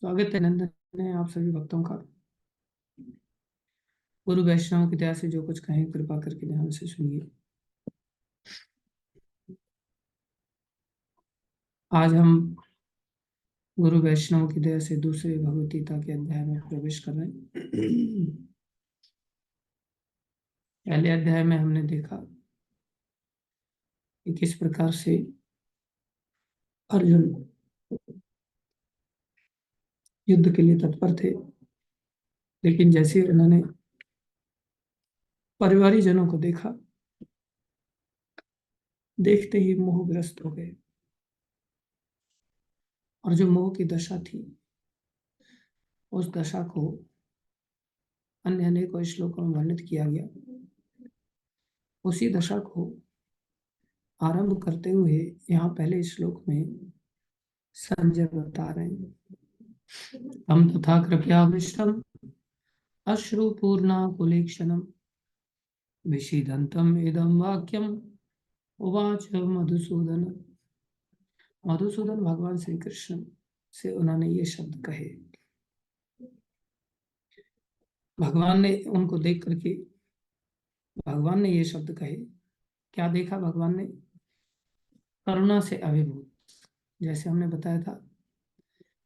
स्वागत है नंदन है आप सभी भक्तों का। गुरु वैष्णव की दया से जो कुछ कहें कृपा करके ध्यान से सुनिए। आज हम गुरु वैष्णव की दया से दूसरे भगवत गीता के अध्याय में प्रवेश कर रहे हैं। पहले अध्याय में हमने देखा कि किस प्रकार से अर्जुन युद्ध के लिए तत्पर थे, लेकिन जैसे उन्होंने परिवारी जनों को देखा, देखते ही मोहग्रस्त हो गए। और जो मोह की दशा थी, उस दशा को अन्य अनेकों श्लोकों में वर्णित किया गया। उसी दशा को आरंभ करते हुए यहाँ पहले श्लोक में संजय बता रहे हैं। हम तथा कृपयाविष्टम अश्रुपूर्णाकुलेक्षणं विषीदन्तम् इदं वाक्यम उवाच मधुसूदन। मधुसूदन भगवान श्री कृष्ण से उन्होंने ये शब्द कहे। भगवान ने उनको देख करके भगवान ने ये शब्द कहे। क्या देखा भगवान ने? करुणा से अभिभूत। जैसे हमने बताया था,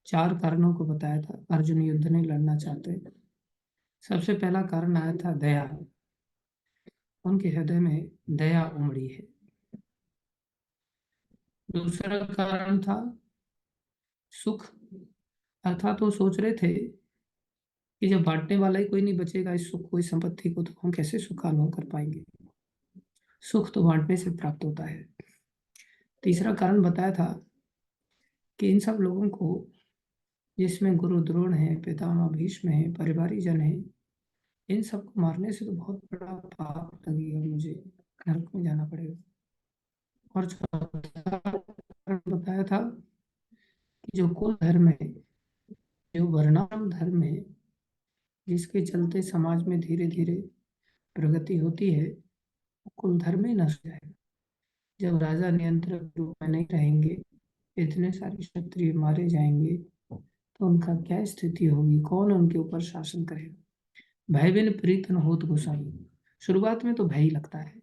4 कारणों को बताया था अर्जुन युद्ध नहीं लड़ना चाहते। सबसे पहला कारण आया था दया। उनके हृदय में दया उमड़ी है। दूसरा कारण था सुख, अर्थात वो सोच रहे थे कि जब बांटने वाला ही कोई नहीं बचेगा इस सुख को, इस संपत्ति को, तो हम कैसे सुख का अनुभव कर पाएंगे। सुख तो बांटने से प्राप्त होता है। तीसरा कारण बताया था कि इन सब लोगों को, जिसमें गुरु द्रोण है, पितामह भीष्म है, परिवारी जन है, इन सबको मारने से तो बहुत बड़ा पाप लगेगा, मुझे नरक में जाना पड़ेगा। और चौथा कारण बताया था कि जो कुल धर्म है, जो वर्णाश्रम धर्म है, जिसके चलते समाज में धीरे धीरे प्रगति होती है, कुल धर्म ही नष्ट हो जाएगा। जब राजा नियंत्रक रूप में नहीं रहेंगे, इतने सारे क्षत्रिय मारे जाएंगे, तो उनका क्या स्थिति होगी? कौन उनके ऊपर शासन करेगा? भय बिन प्रीत न होत गोसाई। शुरुआत में तो भय ही लगता है।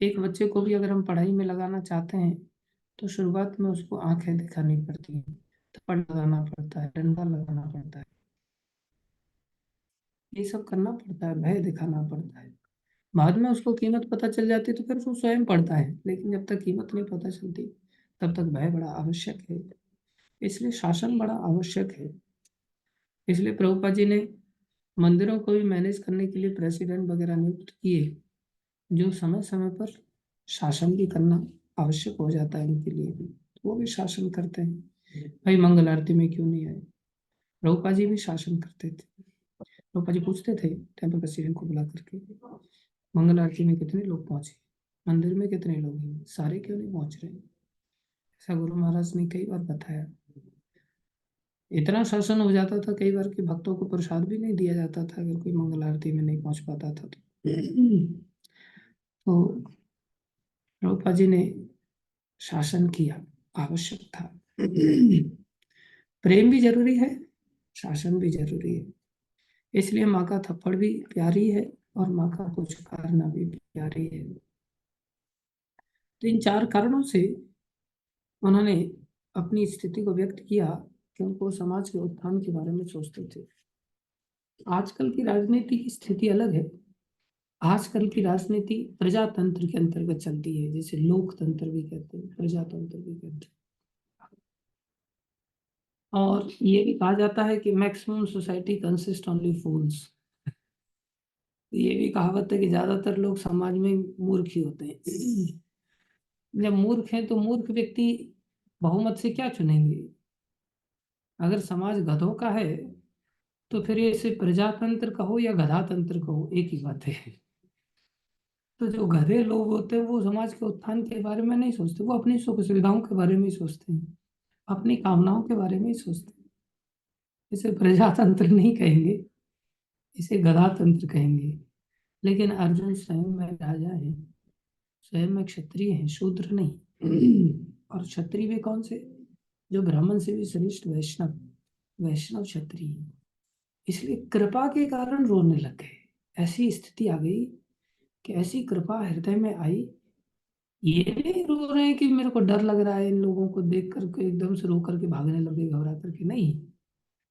एक बच्चे को भी अगर हम पढ़ाई में लगाना चाहते हैं, तो शुरुआत में उसको आंखें दिखानी पड़ती है, थप्पड़ लगाना पड़ता है, डंडा लगाना पड़ता है, ये सब करना पड़ता है, भय दिखाना पड़ता है। बाद में उसको कीमत पता चल जाती है तो फिर वो स्वयं पढ़ता है, लेकिन जब तक कीमत नहीं पता चलती तब तक भय बड़ा आवश्यक है। इसलिए शासन बड़ा आवश्यक है। इसलिए प्रभुपाद जी ने मंदिरों को भी मैनेज करने के लिए प्रेसिडेंट वगैरह नियुक्त किए, जो समय समय पर शासन भी करना आवश्यक हो जाता है उनके लिए भी, तो वो भी शासन करते हैं। भाई मंगल आरती में क्यों नहीं आए? प्रभुपाद जी भी शासन करते थे। प्रभुपाद जी पूछते थे टेम्पल प्रेसिडेंट को बुला करके, मंगल आरती में कितने लोग पहुंचे, मंदिर में कितने लोग हैं, सारे क्यों नहीं पहुंच रहे? ऐसा गुरु महाराज ने कई बार बताया। इतना शासन हो जाता था कई बार कि भक्तों को प्रसाद भी नहीं दिया जाता था अगर कोई मंगल आरती में नहीं पहुंच पाता था तो प्रभुपाद जी ने शासन किया, आवश्यक था। प्रेम भी जरूरी है, शासन भी जरूरी है। इसलिए माँ का थप्पड़ भी प्यारी है और माँ का पुचकारना भी प्यारी है। तो इन 4 कारणों से उन्होंने अपनी स्थिति को व्यक्त किया कि उनको समाज के उत्थान के बारे में सोचते थे। आजकल की राजनीति की स्थिति अलग है। आजकल की राजनीति प्रजातंत्र के अंतर्गत चलती है, जिसे लोकतंत्र भी कहते हैं, प्रजातंत्र भी कहते हैं। और ये भी कहा जाता है कि मैक्सिमम सोसाइटी कंसिस्ट ओनली फूल्स। ये भी कहावत है कि ज्यादातर लोग समाज में मूर्ख ही होते हैं। जब मूर्ख हैं तो मूर्ख व्यक्ति बहुमत से क्या चुनेंगे? अगर समाज गधों का है तो फिर ये सिर्फ प्रजातंत्र कहो या गधातंत्र कहो, एक ही बात है। तो जो गधे लोग होते हैं वो समाज के उत्थान के बारे में नहीं सोचते, वो अपनी सुख सुविधाओं के बारे में ही सोचते हैं, अपनी कामनाओं के बारे में ही सोचते हैं। इसे प्रजातंत्र नहीं कहेंगे, इसे गधातंत्र कहेंगे। लेकिन अर्जुन स्वयं में राजा है, स्वयं में क्षत्रिय है, शूद्र नहीं। और क्षत्रिय भी कौन से? जो ब्राह्मण से भी श्रेष्ठ वैष्णव, वैष्णव क्षत्रिय, इसलिए कृपा के कारण रोने लग गए। ऐसी स्थिति आ गई कि ऐसी कृपा हृदय में आई, ये नहीं रो रहे हैं कि मेरे को डर लग रहा है इन लोगों को देख करके एकदम से रो करके भागने लगे घबरा करके, नहीं।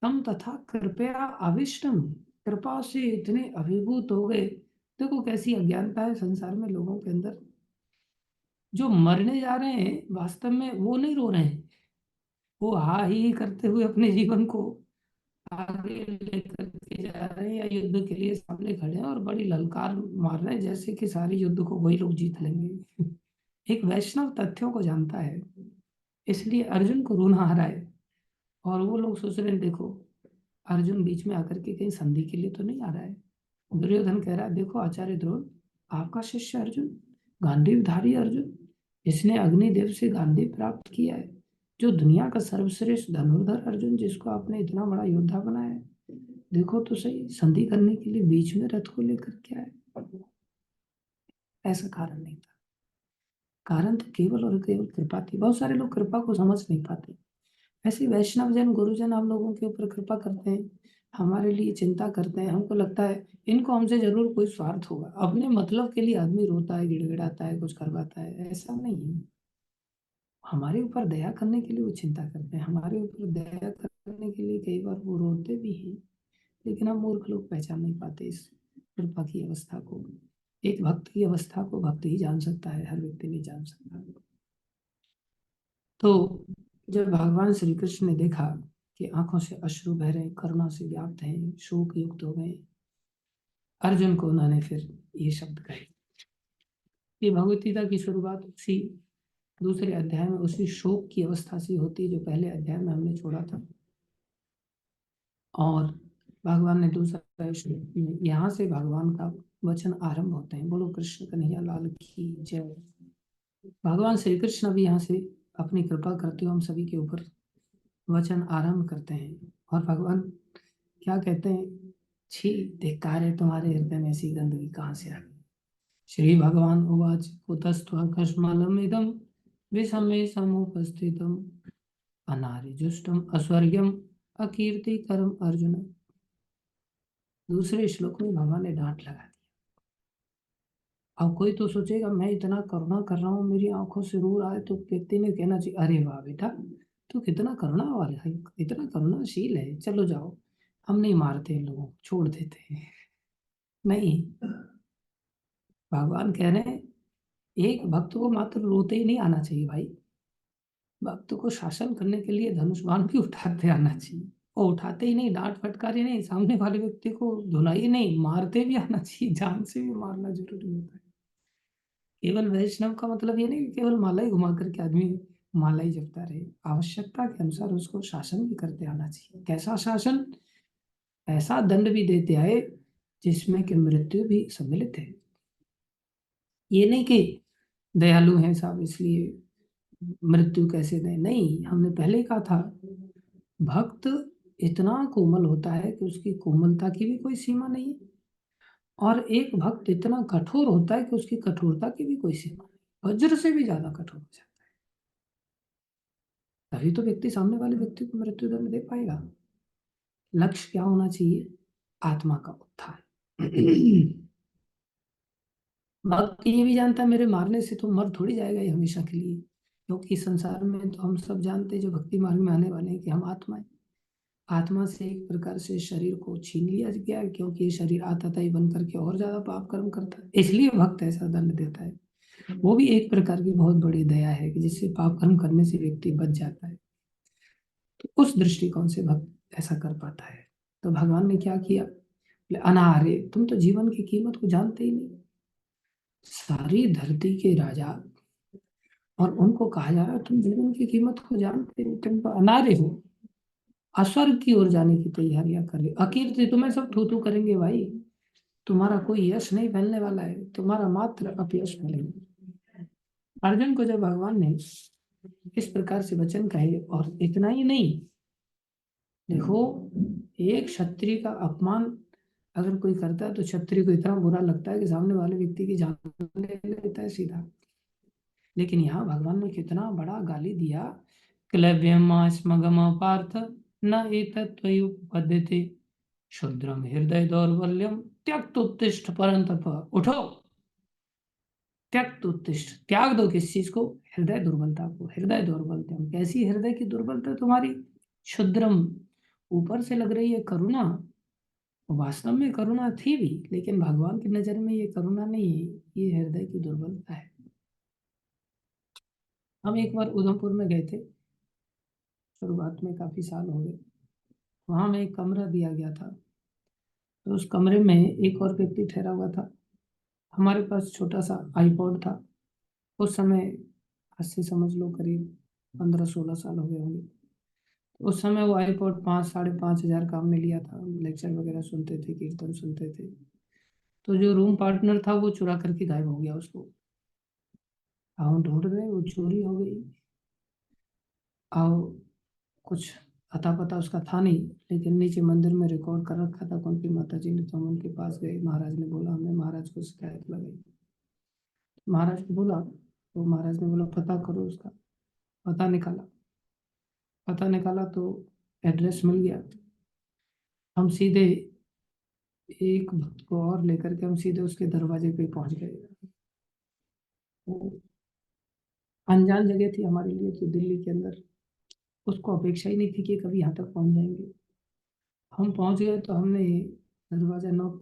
तम तथा कृपया आविष्टम, कृपा से इतने अभिभूत हो गए। देखो कैसी अज्ञानता है संसार में लोगों के अंदर। जो मरने जा रहे हैं वास्तव में वो नहीं रो रहे हैं, वो हा ही करते हुए अपने जीवन को आगे लेकर के जा रहे हैं, या युद्ध के लिए सामने खड़े हैं और बड़ी ललकार मार रहे हैं जैसे कि सारे युद्ध को वही लोग जीत लेंगे। एक वैष्णव तथ्यों को जानता है, इसलिए अर्जुन को रोना आ रहा है। और वो लोग सोच रहे हैं देखो अर्जुन बीच में आकर के कहीं संधि के लिए तो नहीं आ रहा है। दुर्योधन कह रहा है देखो आचार्य द्रोण, आपका शिष्य अर्जुन, गांडीवधारी अर्जुन, इसने अग्निदेव से गांडीव प्राप्त किया है। जो दुनिया का सर्वश्रेष्ठ धनुर्धर अर्जुन, जिसको आपने इतना बड़ा योद्धा बनाया है, देखो तो सही संधि करने के लिए बीच में रथ को लेकर के आए। ऐसा कारण नहीं था, कारण तो केवल और केवल कृपा थी। बहुत सारे लोग कृपा को समझ नहीं पाते। ऐसे वैष्णव जन गुरुजन हम लोगों के ऊपर कृपा करते हैं, हमारे लिए चिंता करते हैं, हमको लगता है इनको हमसे जरूर कोई स्वार्थ होगा। अपने मतलब के लिए आदमी रोता है, गिड़गिड़ाता है, कुछ करवाता है, ऐसा नहीं है। हमारे ऊपर दया करने के लिए वो चिंता करते हैं, हमारे ऊपर दया करने के लिए कई बार वो रोते भी हैं। लेकिन हम मूर्ख लोग पहचान नहीं पाते इस कृपा की अवस्था को। एक भक्त की अवस्था को भक्त ही जान सकता है, हर व्यक्ति नहीं जान सकता। तो जब भगवान श्री कृष्ण ने देखा कि आंखों से अश्रु बह रहे, करुणा से व्याप्त हैं, शोक युक्त हो गए, अर्जुन को उन्होंने फिर ये शब्द कहे। ये भगवत गीता की शुरुआत उसी दूसरे अध्याय में उसी शोक की अवस्था से होती है जो पहले अध्याय में हमने छोड़ा था। और भगवान ने दूसरा श्लोक में, यहाँ से भगवान का वचन आरंभ होते हैं। बोलो कृष्ण कन्हैया लाल की जय। भगवान श्री कृष्ण भी यहाँ से अपनी कृपा करते हुए हम सभी के ऊपर वचन आरंभ करते हैं। और भगवान क्या कहते हैं, छी धिक्कार है तुम्हारे हृदय में ऐसी गंदगी कहाँ से आ गई। श्री भगवान उवाच कुतस्त्वकस्मलम इदम विषमे समुपस्थितम अनार्यजुष्टम अस्वर्ग्यम अकीर्तिकरम अर्जुन। दूसरे श्लोक में भगवान ने डांट लगा दी। अब कोई तो सोचेगा मैं इतना करुणा कर रहा हूँ, मेरी आंखों से रो रहा है, तो व्यक्ति ने कहना चाहिए अरे वाह बेटा, तू कितना करुणा वाला है, इतना करुणाशील है, चलो जाओ हम नहीं मारते इन लोगों को, छोड़ देते हैं। नहीं, भगवान कह रहे हैं एक भक्त को मात्र रोते ही नहीं आना चाहिए भाई, भक्त को शासन करने के लिए धनुष बाण भी उठाते आना चाहिए। और उठाते ही नहीं, डांट फटकारी नहीं, सामने वाले व्यक्ति को धुलाई नहीं, मारते भी आना चाहिए, जान से भी मारना जरूरी होता है। केवल वैष्णव का मतलब ये नहीं कि केवल माला ही घुमा करके आदमी माला ही जपता रहे, आवश्यकता के अनुसार उसको शासन भी करते आना चाहिए। कैसा शासन, ऐसा दंड भी देते आए जिसमें कि मृत्यु भी सम्मिलित है। ये नहीं कि दयालु हैं साहब इसलिए मृत्यु कैसे दें, नहीं, हमने पहले ही कहा था भक्त इतना कोमल होता है कि उसकी कोमलता की भी कोई सीमा नहीं है, और एक भक्त इतना कठोर होता है कि उसकी कठोरता की भी कोई सीमा नहीं, वज्र से भी ज्यादा कठोर हो जाता है। तभी तो व्यक्ति सामने वाले व्यक्ति को मृत्यु दंड दे पाएगा। लक्ष्य क्या होना चाहिए, आत्मा का उत्थान। भक्त ये भी जानता है मेरे मारने से तो मर थोड़ी जाएगा ये हमेशा के लिए, क्योंकि इस संसार में तो हम सब जानते हैं जो भक्ति मार्ग में आने वाले हैं कि हम आत्मा है। आत्मा से एक प्रकार से शरीर को छीन लिया गया है, क्योंकि ये शरीर आतताई बन करके और ज्यादा पाप कर्म करता है, इसलिए भक्त ऐसा दंड देता है। वो भी एक प्रकार की बहुत बड़ी दया है कि जिससे पाप कर्म करने से व्यक्ति बच जाता है। तो उस दृष्टिकोण से भक्त ऐसा कर पाता है। तो भगवान ने क्या किया, बोले अनार्य, तुम तो जीवन की कीमत को जानते ही नहीं। सारी धरती के राजा, और उनको कहा जा रहा है तुम जीवन की कीमत को जानते हो, तुम तो अनार्य हो, अस्वर्ग की ओर जाने की तैयारियां कर रहे हो। अकीर्ति, तुम्हें सब थू थू करेंगे भाई, तुम्हारा कोई यश नहीं फैलने वाला है, तुम्हारा मात्र अपयश फैलेगा। अर्जुन को जब भगवान ने इस प्रकार से वचन कहे, और इतना ही नहीं, देखो एक क्षत्रिय का अपमान अगर कोई करता है तो क्षत्रिय को इतना बुरा लगता है कि सामने वाले व्यक्ति की जान ले लेता है सीधा। लेकिन यहाँ भगवान ने कितना बड़ा गाली दिया, क्लैब्यम स्मगम पार्थ न एतत्त्वयुपपद्यते क्षुद्रम हृदय दौर्बल्यम त्यक्तोत्तिष्ठ परंतप। उठो, त्यक्तोत्तिष्ठ, त्याग दो किस चीज को? हृदय दुर्बलता को। हृदय दौर्बल्यम, कैसी हृदय की दुर्बलता तुम्हारी? क्षुद्रम, ऊपर से लग रही है करुणा, वास्तव में करुणा थी भी, लेकिन भगवान की नजर में ये करुणा नहीं है, ये हृदय की दुर्बलता है। हम एक बार उधमपुर में गए थे, शुरुआत में, काफी साल हो गए। वहां में एक कमरा दिया गया था, तो उस कमरे में एक और व्यक्ति ठहरा हुआ था। हमारे पास छोटा सा आईपॉड था उस समय, आज से समझ लो करीब 15-16 साल हो गए होंगे। उस समय वो आईपॉड 5-5.5 हजार का हमने लिया था। लेक्चर वगैरह सुनते थे, कीर्तन सुनते थे। तो जो रूम पार्टनर था वो चुरा करके गायब हो गया उसको। हम ढूंढ रहे, वो चोरी हो गई। और कुछ अता पता उसका था नहीं, लेकिन नीचे मंदिर में रिकॉर्ड कर रखा था उनकी माता जी ने। तो हम उनके पास गए, महाराज ने बोला, हमने महाराज को शिकायत लगाई। महाराज को बोला, तो महाराज ने बोला पता करो उसका। पता निकाला। पता निकाला तो एड्रेस मिल गया। हम सीधे एक भक्त को और लेकर के हम सीधे उसके दरवाजे पे पहुंच गए। वो अनजान जगह थी हमारे लिए, तो दिल्ली के अंदर उसको अपेक्षा ही नहीं थी कि कभी यहाँ तक पहुंच जाएंगे। हम पहुंच गए तो हमने दरवाजा नॉक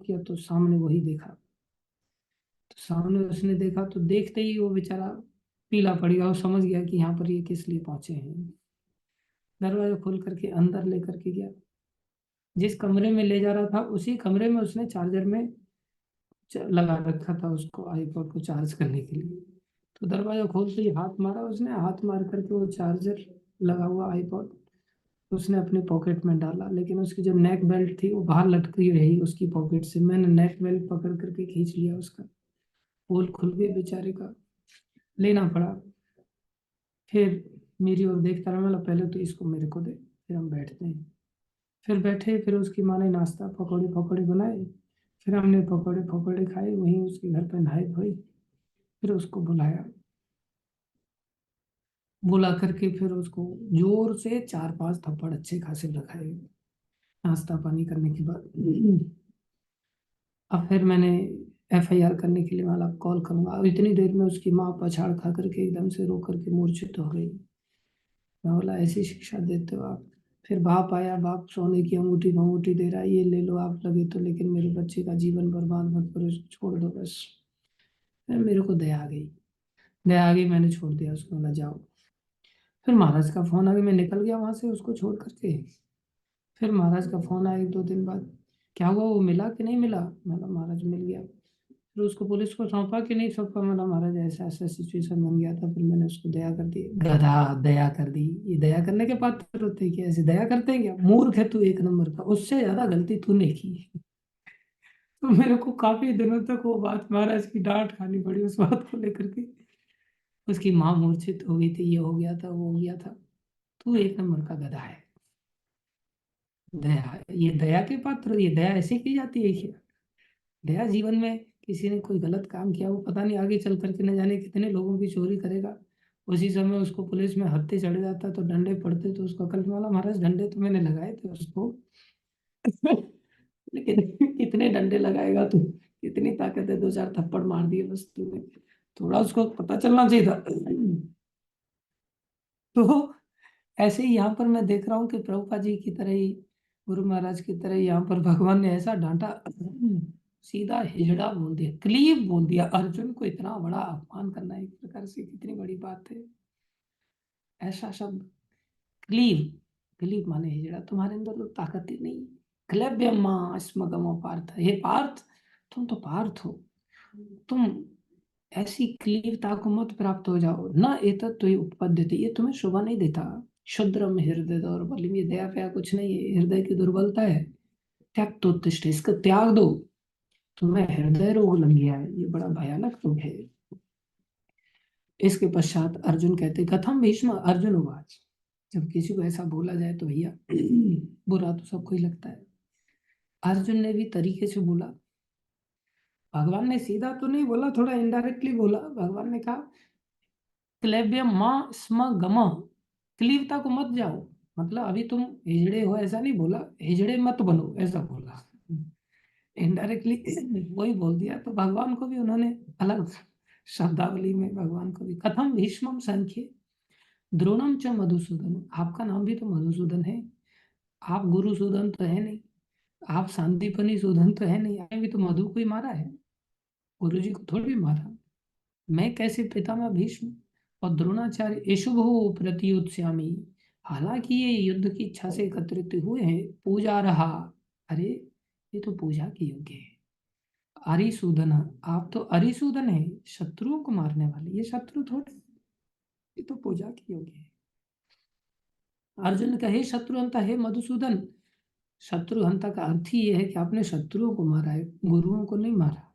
किया तो सामने वही देखा। तो सामने उसने देखा तो देखते ही वो बेचारा पीला पड़ गया, वो समझ गया कि यहाँ पर ये किस लिए पहुंचे हैं। दरवाजा खोल करके अंदर लेकर के गया। जिस कमरे में ले जा रहा था उसी कमरे में उसने चार्जर में लगा रखा था उसको, आईपॉड को चार्ज करने के लिए। तो दरवाजा खोलते ही हाथ मारा उसने, हाथ मार करके वो चार्जर लगा हुआ आईपॉड उसने अपने पॉकेट में डाला। लेकिन उसकी जो नेक बेल्ट थी वो बाहर लटकी रही उसकी पॉकेट से। मैंने नेक बेल्ट पकड़ करके खींच लिया उसका, पोल खुल गई बेचारे का, लेना पड़ा। फिर मेरी ओर देखता रहा, मतलब पहले तो इसको मेरे को दे, फिर हम बैठते हैं। फिर बैठे, फिर उसकी माँ ने नाश्ता पकौड़े पकौड़े बनाए। फिर हमने पकौड़े पकौड़े खाए, वहीं उसके घर पर नहाए धोए। फिर उसको बुलाया। बुला करके फिर उसको जोर से 4-5 थप्पड़ अच्छे खासे लगाए, नाश्ता पानी करने के बाद। अब फिर मैंने एफआईआर करने के लिए वाला कॉल करूंगा। अब इतनी देर में उसकी माँ पछाड़ खा करके एकदम से रो करके मूर्छित हो गई। मैं बोला ऐसी शिक्षा देते हो आप? फिर बाप आया, बाप सोने की अंगूठी भंगूठी दे रहा है, ये ले लो आप लगे तो, लेकिन मेरे बच्चे का जीवन बर्बाद मत करो, इसको छोड़ दो बस। फिर मेरे को दया आ गई। दया आ गई, मैंने छोड़ दिया उसको, बोला जाओ। फिर महाराज का फोन आ गया, मैं निकल गया वहां से उसको छोड़ करके। फिर महाराज का फोन आया 1-2 दिन बाद, क्या हुआ, वो मिला कि नहीं मिला? मतलब महाराज मिल गया। फिर उसको पुलिस को सौंपा कि नहीं सौंपा? मतलब महाराज ऐसा ऐसा सिचुएशन बन गया था, फिर मैंने उसको दया कर दी। गधा, दया कर दी? ये दया करने के पात्र होते हैं क्या? ऐसे दया करते हैं क्या? मूर्ख है तू एक नंबर का, उससे ज्यादा गलती तूने की है। तो मेरे को काफी दिनों तक वो बात, महाराज की डांट खानी पड़ी उस बात को लेकर के। उसकी माँ मूर्छित हो गई थी, ये हो गया था, वो हो गया था। तू एक नंबर का गधा है। दया, ये दया के पात्र, ये दया ऐसे की जाती है क्या? दया जीवन में, किसी ने कोई गलत काम किया, वो पता नहीं आगे चल करके न जाने कितने लोगों की चोरी करेगा। उसी समय उसको पुलिस में हत्थे चढ़ जाता तो डंडे पड़ते तो उसको अकल में, वाला महाराज डंडे तो मैंने लगाए थे उसको। लेकिन कितने डंडे लगाएगा तू? कितनी ताकत है? 2-4 थप्पड़ मार दिए बस तूने। थोड़ा उसको पता चलना चाहिए था। तो ऐसे ही यहाँ पर मैं देख रहा हूँ कि प्रभुपाद जी की तरह ही, गुरु महाराज की तरह ही यहाँ पर भगवान ने ऐसा डांटा, सीधा हिजड़ा बोल दिया, क्लीव बोल दिया। अर्जुन को इतना बड़ा अपमान करना एक प्रकार से कितनी बड़ी बात है। ऐसा शब्द, क्लीव। क्लीव माने हिजड़ा, तुम्हारे अंदर तो ताकत ही नहीं। क्लैब्य मां स्मगम पार्थ, हे पार्थ, तुम तो पार्थ हो। तुम ऐसी क्लीवता को मत प्राप्त हो जाओ। न एतत् तो उपपद्यते, ये तुम्हें शोभा नहीं देता। क्षुद्रम हृदय दौर्बल्यम, ये दया प्या कुछ नहीं है, हृदय की दुर्बलता है। त्यक्तोत्तिष्ठ, इसका त्याग दो। तुम्हें हृदय रोग लग गया है, ये बड़ा भयानक रोग है। इसके पश्चात अर्जुन कहते, कथम भीष्म अर्जुन उवाच। जब किसी को ऐसा बोला जाए तो भैया बुरा तो सबको ही लगता है। अर्जुन ने भी तरीके से बोला। भगवान ने सीधा तो नहीं बोला, थोड़ा इनडायरेक्टली बोला। भगवान ने कहा क्लेब्य माँ स्म गम, क्लीवता को मत जाओ, मतलब अभी तुम हिजड़े हो ऐसा नहीं बोला, हिजड़े मत बनो ऐसा बोला। इनडायरेक्टली वही बोल दिया। तो भगवान को भी उन्होंने अलग शब्दावली में, भगवान को भी कथम भीष्मम संख्ये द्रोणम च मधुसूदन, आपका नाम भी तो मधुसूदन है, आप गुरुसूदन तो है नहीं, आप सांदीपनी सूदन तो है नहीं, आपने भी तो मधु को ही मारा है, गुरु जी को थोड़ी मारा। मैं कैसे पितामह भीष्म और द्रोणाचार्य इशुभ प्रत्युत्स्यामि, हालांकि ये युद्ध की इच्छा से एकत्रित हुए हैं, पूजा रहा। अरे ये तो पूजा के योग्य है। अरिसूदन, आप तो अरिसूदन है, शत्रुओं को मारने वाले, ये शत्रु थोड़े, ये तो पूजा के योग्य है। अर्जुन कहे शत्रुहंता है मधुसूदन, शत्रुहंता का अर्थ ही यह है कि आपने शत्रुओं को मारा है, गुरुओं को नहीं मारा।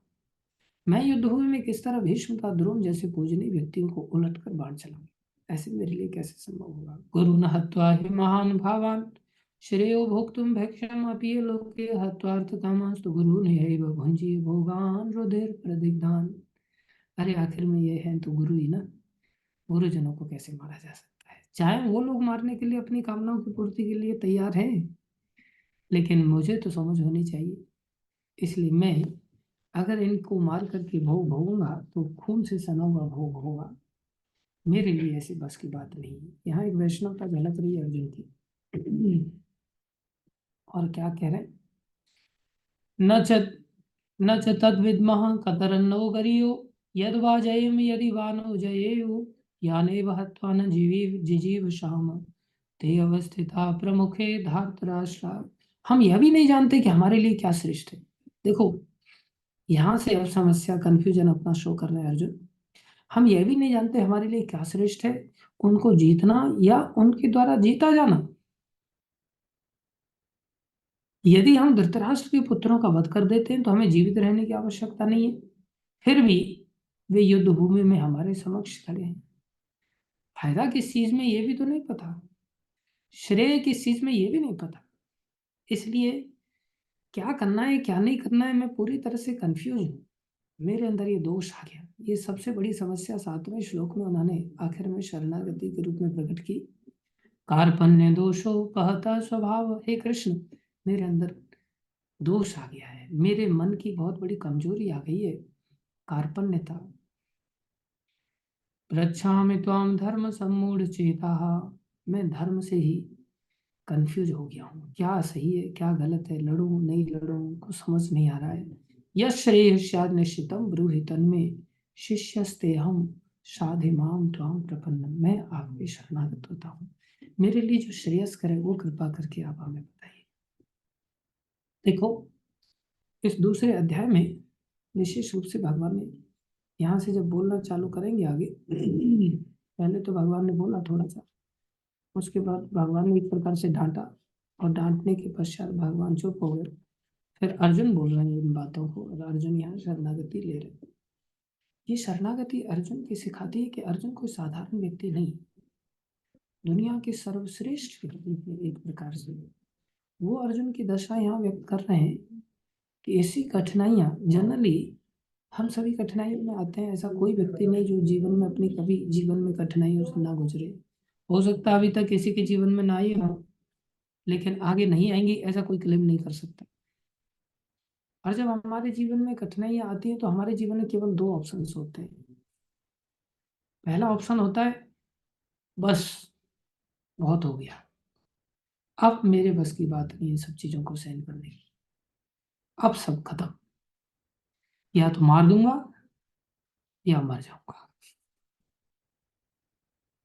मैं युद्धभूमि में किस तरह भीष्म का द्रोण जैसे पूजनीय व्यक्तियों को उलट कर बाण चलाऊंगा, ऐसे मेरे लिए कैसे संभव होगा। गुरु न हत्वा हि महान भावान श्रेयो भोक्तुम भैक्षम अपि लोके हत्वार्थ कामांस्तु गुरु निहैव भुंजीय भोगान रुधिर प्रदिग्धान। अरे आखिर में ये है तो गुरु ही ना, गुरुजनों को कैसे मारा जा सकता है, चाहे वो लोग मारने के लिए अपनी कामनाओं की पूर्ति के लिए तैयार हैं, लेकिन मुझे तो समझ होनी चाहिए। इसलिए मैं अगर इनको मार करके भोग भोगूंगा तो खून से सना हुआ भोग होगा, मेरे लिए ऐसी बस की बात नहीं है। यहाँ एक वैष्णवता झलक रही है अर्जुन की। और क्या कह रहे हैं, न च न च तद्विद्मः कतरन्नो गरियो यद वा जयेम यदि वा नो जयेयु यानेव हत्वा न जीवी जिजीव शाम ते अवस्थिता प्रमुखे धार्तराष्ट्रा। हम यह भी नहीं जानते कि हमारे लिए क्या श्रेष्ठ है। देखो, यहाँ से अब समस्या, कंफ्यूजन अपना शो कर रहे हैं अर्जुन। हम यह भी नहीं जानते हमारे लिए क्या श्रेष्ठ है, उनको जीतना या उनके द्वारा जीता जाना। यदि हम धृतराष्ट्र के पुत्रों का वध कर देते हैं तो हमें जीवित रहने की आवश्यकता नहीं है, फिर भी वे युद्ध भूमि में हमारे समक्ष खड़े हैं। फायदा किस चीज में ये भी तो नहीं पता, श्रेय किस चीज में ये भी नहीं पता। इसलिए क्या करना है क्या नहीं करना है, मैं पूरी तरह से कंफ्यूज हूँ। मेरे अंदर ये दोष आ गया, ये सबसे बड़ी समस्या 7वें श्लोक में उन्होंने आखिर में शरणागति के रूप में प्रकट की। कार्पण्य दोषोपहत स्वभाव, हे कृष्ण मेरे अंदर दोष आ गया है, मेरे मन की बहुत बड़ी कमजोरी आ गई है, कार्पण्यता। पृच्छामि त्वाम धर्म सम्मूढ़ चेता, मैं धर्म से ही कंफ्यूज हो गया हूँ, क्या सही है क्या गलत है, लड़ूं नहीं लड़ूं कुछ समझ नहीं आ रहा है। यश श्रेयस्याद निश्चितम ब्रूहि तन्मे शिष्यस्ते हम साधे माम त्वाम प्रपन्नम, मैं आपके शरणागत होता हूँ, मेरे लिए जो श्रेयस करे वो कृपा करके आप हमें बताइए। देखो, इस दूसरे अध्याय में विशेष रूप से भगवान ने, यहाँ से जब बोलना चालू करेंगे आगे, पहले तो भगवान ने बोला थोड़ा सा, उसके बाद भगवान ने एक प्रकार से डांटा, और डांटने के पश्चात भगवान चुप हो गए। फिर अर्जुन बोल रहे हैं इन बातों को, और अर्जुन यहाँ शरणागति ले रहे हैं। ये शरणागति अर्जुन की सिखाती है कि अर्जुन कोई साधारण व्यक्ति नहीं, दुनिया के सर्वश्रेष्ठ व्यक्ति थे एक प्रकार से। वो अर्जुन की दशा यहाँ व्यक्त कर रहे हैं कि ऐसी कठिनाइयाँ जनरली हम सभी कठिनाइयों में आते हैं, ऐसा कोई व्यक्ति नहीं जो जीवन में अपनी कभी जीवन में कठिनाइयों से ना गुजरे। हो सकता है अभी तक किसी के जीवन में ना ही हो, लेकिन आगे नहीं आएंगी ऐसा कोई क्लेम नहीं कर सकता। और जब हमारे जीवन में कठिनाइयां आती हैं तो हमारे जीवन में केवल दो ऑप्शंस होते हैं। पहला ऑप्शन होता है बस बहुत हो गया, अब मेरे बस की बात नहीं है सब चीजों को सहन करने की, अब सब खत्म, या तो मार दूंगा या मर जाऊंगा।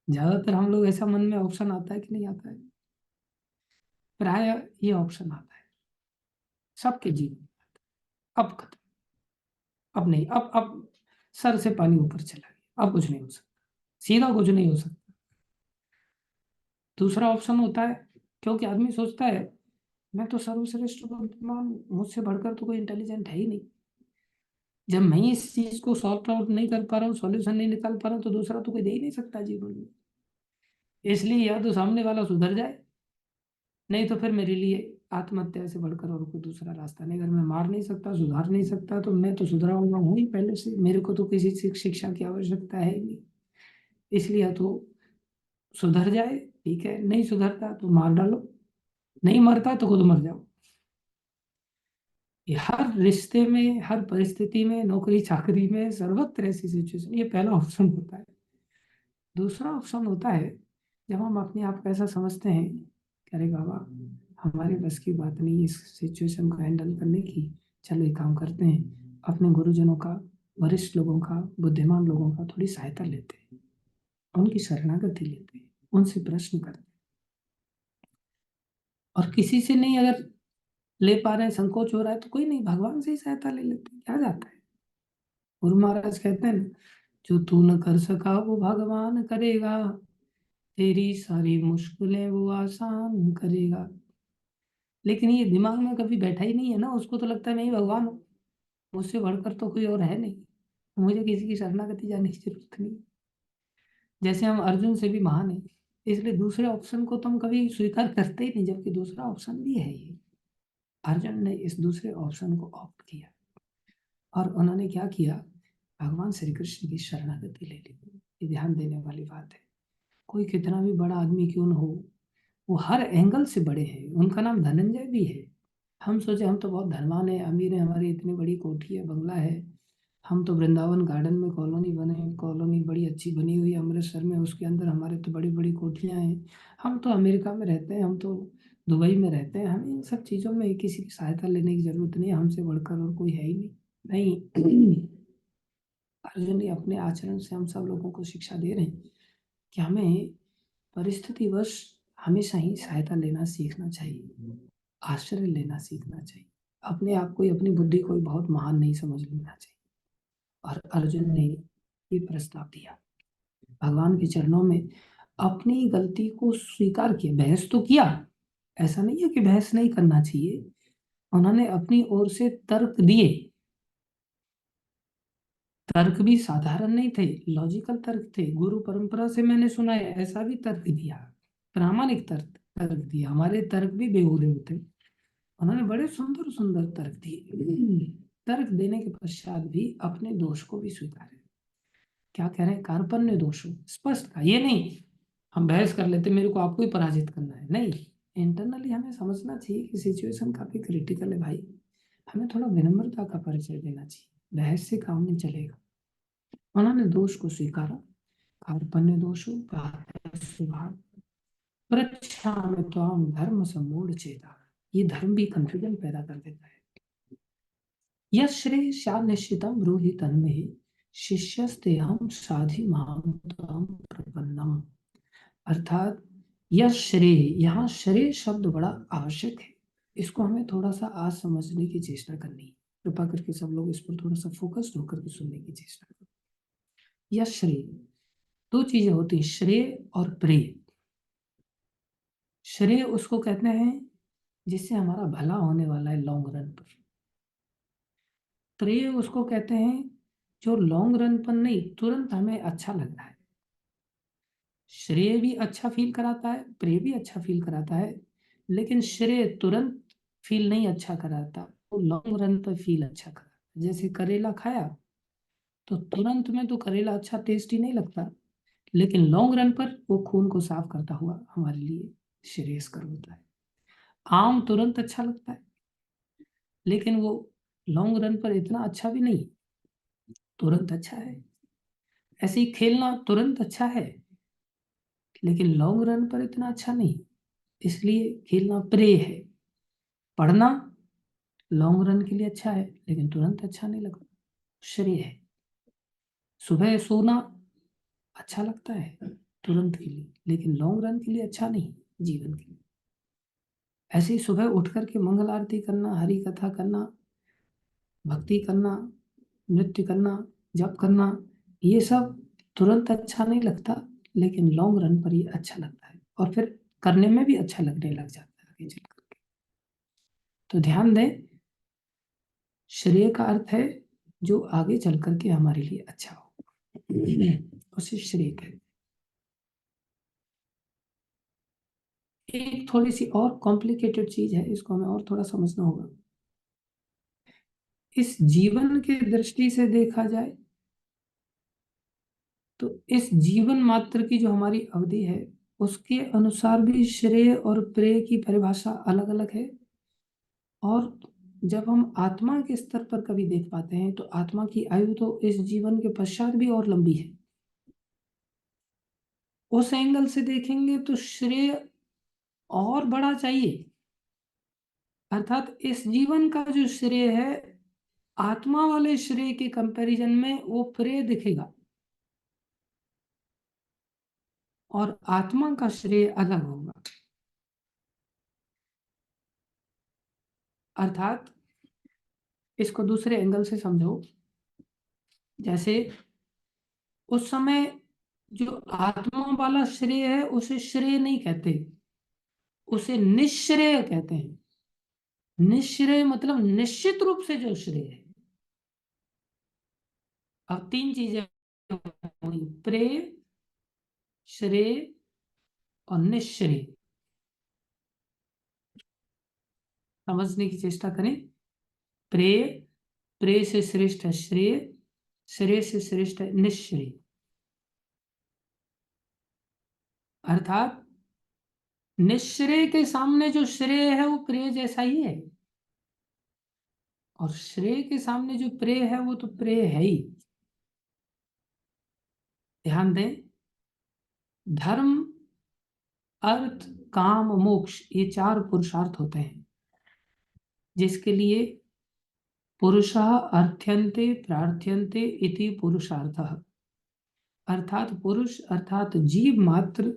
ज्यादातर हम लोग ऐसा मन में ऑप्शन आता है कि नहीं आता है, प्राय ये ऑप्शन आता है सबके जीवन में, अब खत्म, अब नहीं, अब सर से पानी ऊपर चला गया, अब कुछ नहीं हो सकता, सीधा कुछ नहीं हो सकता। दूसरा ऑप्शन होता है, क्योंकि आदमी सोचता है मैं तो सर्वश्रेष्ठ बुद्धिमान, मुझसे बढ़कर तो कोई इंटेलिजेंट है ही नहीं, जब मैं इस चीज को सॉल्व आउट नहीं कर पा रहा हूँ, सॉल्यूशन नहीं निकाल पा रहा हूँ, तो दूसरा तो कोई दे ही नहीं सकता जीवन में। इसलिए या तो सामने वाला सुधर जाए, नहीं तो फिर मेरे लिए आत्महत्या से बढ़कर और कोई दूसरा रास्ता नहीं। अगर मैं मार नहीं सकता सुधार नहीं सकता तो मैं तो सुधरा हुआ हूँ ही पहले से, मेरे को तो किसी शिक्षा की आवश्यकता है ही नहीं। इसलिए या तो सुधर जाए ठीक है, नहीं सुधरता तो मार डालो, नहीं मरता तो खुद मर जाओ। ये हर रिश्ते में, हर परिस्थिति में, नौकरी चाकरी में, सर्वत्र ऐसी सिचुएशन, ये पहला ऑप्शन होता है। दूसरा ऑप्शन होता है जब हम अपने आप को ऐसा समझते हैं कि अरे बाबा, हमारे बस की बात नहीं इस सिचुएशन को हैंडल करने की, चलो एक काम करते हैं, अपने गुरुजनों का, वरिष्ठ लोगों का, बुद्धिमान लोगों का थोड़ी सहायता लेते हैं, उनकी शरणागति लेते हैं, उनसे प्रश्न करते हैं। और किसी से नहीं अगर ले पा रहे हैं, संकोच हो रहा है, तो कोई नहीं, भगवान से ही सहायता ले लेते हैं, क्या जाता है। गुरु महाराज कहते हैं ना, जो तू न कर सका वो भगवान करेगा, तेरी सारी मुश्किलें वो आसान करेगा। लेकिन ये दिमाग में कभी बैठा ही नहीं है ना, उसको तो लगता है मैं ही भगवान हूँ, मुझसे बढ़कर तो कोई और है नहीं, मुझे किसी की शरणागति जाने की जरूरत नहीं। जैसे हम अर्जुन से भी महान है, इसलिए दूसरे ऑप्शन को तो हम कभी स्वीकार करते ही नहीं, जबकि दूसरा ऑप्शन भी है ये। अर्जुन ने इस दूसरे ऑप्शन को ऑप्ट किया, और उन्होंने क्या किया, भगवान श्री कृष्ण की शरणागति ले ली। ये ध्यान देने वाली बात है। कोई कितना भी बड़ा आदमी क्यों न हो, वो हर एंगल से बड़े हैं। उनका नाम धनंजय भी है। हम सोचे हम तो बहुत धनवान है, अमीर है, हमारी इतनी बड़ी कोठी है, बंगला है, हम तो वृंदावन गार्डन में कॉलोनी बने, कॉलोनी बड़ी अच्छी बनी हुई है अमृतसर में, उसके अंदर हमारे तो बड़ी बड़ी कोठियां हैं, हम तो अमेरिका में रहते हैं, हम तो दुबई में रहते हैं, हमें इन सब चीज़ों में किसी की सहायता लेने की जरूरत नहीं है, हमसे बढ़कर और कोई है ही नहीं। नहीं, अर्जुन ने अपने आचरण से हम सब लोगों को शिक्षा दे रहे हैं कि हमें परिस्थितिवश हमेशा ही सहायता लेना सीखना चाहिए, आश्रय लेना सीखना चाहिए, अपने आप को, अपनी बुद्धि को बहुत महान नहीं समझ लेना चाहिए। और अर्जुन ने ये प्रस्ताव दिया, भगवान के चरणों में अपनी गलती को स्वीकार किया, बहस तो किया, ऐसा नहीं है कि बहस नहीं करना चाहिए, उन्होंने अपनी ओर से तर्क दिए। तर्क भी साधारण नहीं थे, लॉजिकल तर्क थे, गुरु परंपरा से मैंने सुना है ऐसा भी तर्क दिया, प्रामाणिक तर्क तर्क दिया, हमारे तर्क भी बेहूदे होते। उन्होंने बड़े सुंदर सुंदर तर्क दिए। तर्क देने के पश्चात भी अपने दोष को भी स्वीकारे। क्या कह रहे हैं, कार्पण्य दोष हो स्पष्ट का, ये नहीं हम बहस कर लेते मेरे को आपको ही पराजित करना है, नहीं, इंटरनली हमें समझना चाहिए कि सिचुएशन काफी क्रिटिकल है भाई, हमें थोड़ा विनम्रता का परिचय देना चाहिए, बहस से काम नहीं चलेगा। उन्होंने दोष को स्वीकारा, कार्पण्य दोषो स्वभाव प्रच्छाम्य त्वाम धर्म सम्मूढ़ चेता, ये धर्म भी कंफ्यूजन पैदा कर देता है। यश्रे श्या निश्चितम ब्रूहि तन्मे शिष्यस्ते हम साधि माम त्वं प्रपन्नम। अर्थात यह श्रेय, यहाँ श्रेय शब्द बड़ा आवश्यक है, इसको हमें थोड़ा सा आज समझने की चेष्टा करनी है। कृपा करके सब लोग इस पर थोड़ा सा फोकस्ड होकर के सुनने की चेष्टा करो। यह श्रेय, दो चीजें होती हैं, श्रेय और प्रेय। श्रेय उसको कहते हैं जिससे हमारा भला होने वाला है लॉन्ग रन पर। प्रेय उसको कहते हैं जो लॉन्ग रन पर नहीं, तुरंत हमें अच्छा लग रहा है। श्रेय भी अच्छा फील कराता है, प्रेय भी अच्छा फील कराता है, लेकिन श्रेय तुरंत फील नहीं अच्छा कराता, वो लॉन्ग रन पर फील अच्छा कराता। जैसे करेला खाया तो तुरंत में तो करेला अच्छा टेस्टी नहीं लगता, लेकिन लॉन्ग रन पर वो खून को साफ करता हुआ हमारे लिए श्रेयस्कर होता है। आम तुरंत अच्छा लगता है, लेकिन वो लॉन्ग रन पर इतना अच्छा भी नहीं, तुरंत अच्छा है। ऐसे ही खेलना तुरंत अच्छा है, लेकिन लॉन्ग रन पर इतना अच्छा नहीं, इसलिए खेलना प्रे है। पढ़ना लॉन्ग रन के लिए अच्छा है, लेकिन तुरंत अच्छा नहीं लगता, श्रेय है। सुबह सोना अच्छा लगता है तुरंत के लिए, लेकिन लॉन्ग रन के लिए अच्छा नहीं, जीवन के लिए। ऐसे ही सुबह उठ करके मंगल आरती करना, हरि कथा करना, भक्ति करना, नृत्य करना, जप करना, ये सब तुरंत अच्छा नहीं लगता, लेकिन लॉन्ग रन पर ये अच्छा लगता है, और फिर करने में भी अच्छा लगने लग जाता है आगे चल करके। तो ध्यान दें, श्रेय का अर्थ है जो आगे चल करके हमारे लिए अच्छा हो, उसे श्रेय कहते हैं। एक थोड़ी सी और कॉम्प्लिकेटेड चीज है, इसको हमें और थोड़ा समझना होगा। इस जीवन के दृष्टि से देखा जाए तो इस जीवन मात्र की जो हमारी अवधि है, उसके अनुसार भी श्रेय और प्रेय की परिभाषा अलग अलग है। और जब हम आत्मा के स्तर पर कभी देख पाते हैं तो आत्मा की आयु तो इस जीवन के पश्चात भी और लंबी है। उस एंगल से देखेंगे तो श्रेय और बड़ा चाहिए, अर्थात इस जीवन का जो श्रेय है आत्मा वाले श्रेय के कंपैरिजन में वो प्रेय दिखेगा, और आत्मा का श्रेय अलग होगा। अर्थात इसको दूसरे एंगल से समझो। जैसे उस समय जो आत्मा वाला श्रेय है उसे श्रेय नहीं कहते, उसे निश्रेय कहते हैं। निश्रेय मतलब निश्चित रूप से जो श्रेय है। अब तीन चीजें हुई, प्रेय, श्रेय और निश्रेय। समझने की चेष्टा करें। प्रेय, प्रेय से श्रेष्ठ है श्रेय, श्रेय से श्रेष्ठ है निश्रेय। अर्थात निश्रेय के सामने जो श्रेय है वो प्रेय जैसा ही है, और श्रेय के सामने जो प्रेय है वो तो प्रेय है ही। ध्यान दें, धर्म, अर्थ, काम, मोक्ष, ये चार पुरुषार्थ होते हैं जिसके लिए पुरुषः अर्थ्यन्ते प्रार्थ्यन्ते इति पुरुषार्थः। अर्थात पुरुष अर्थात जीव मात्र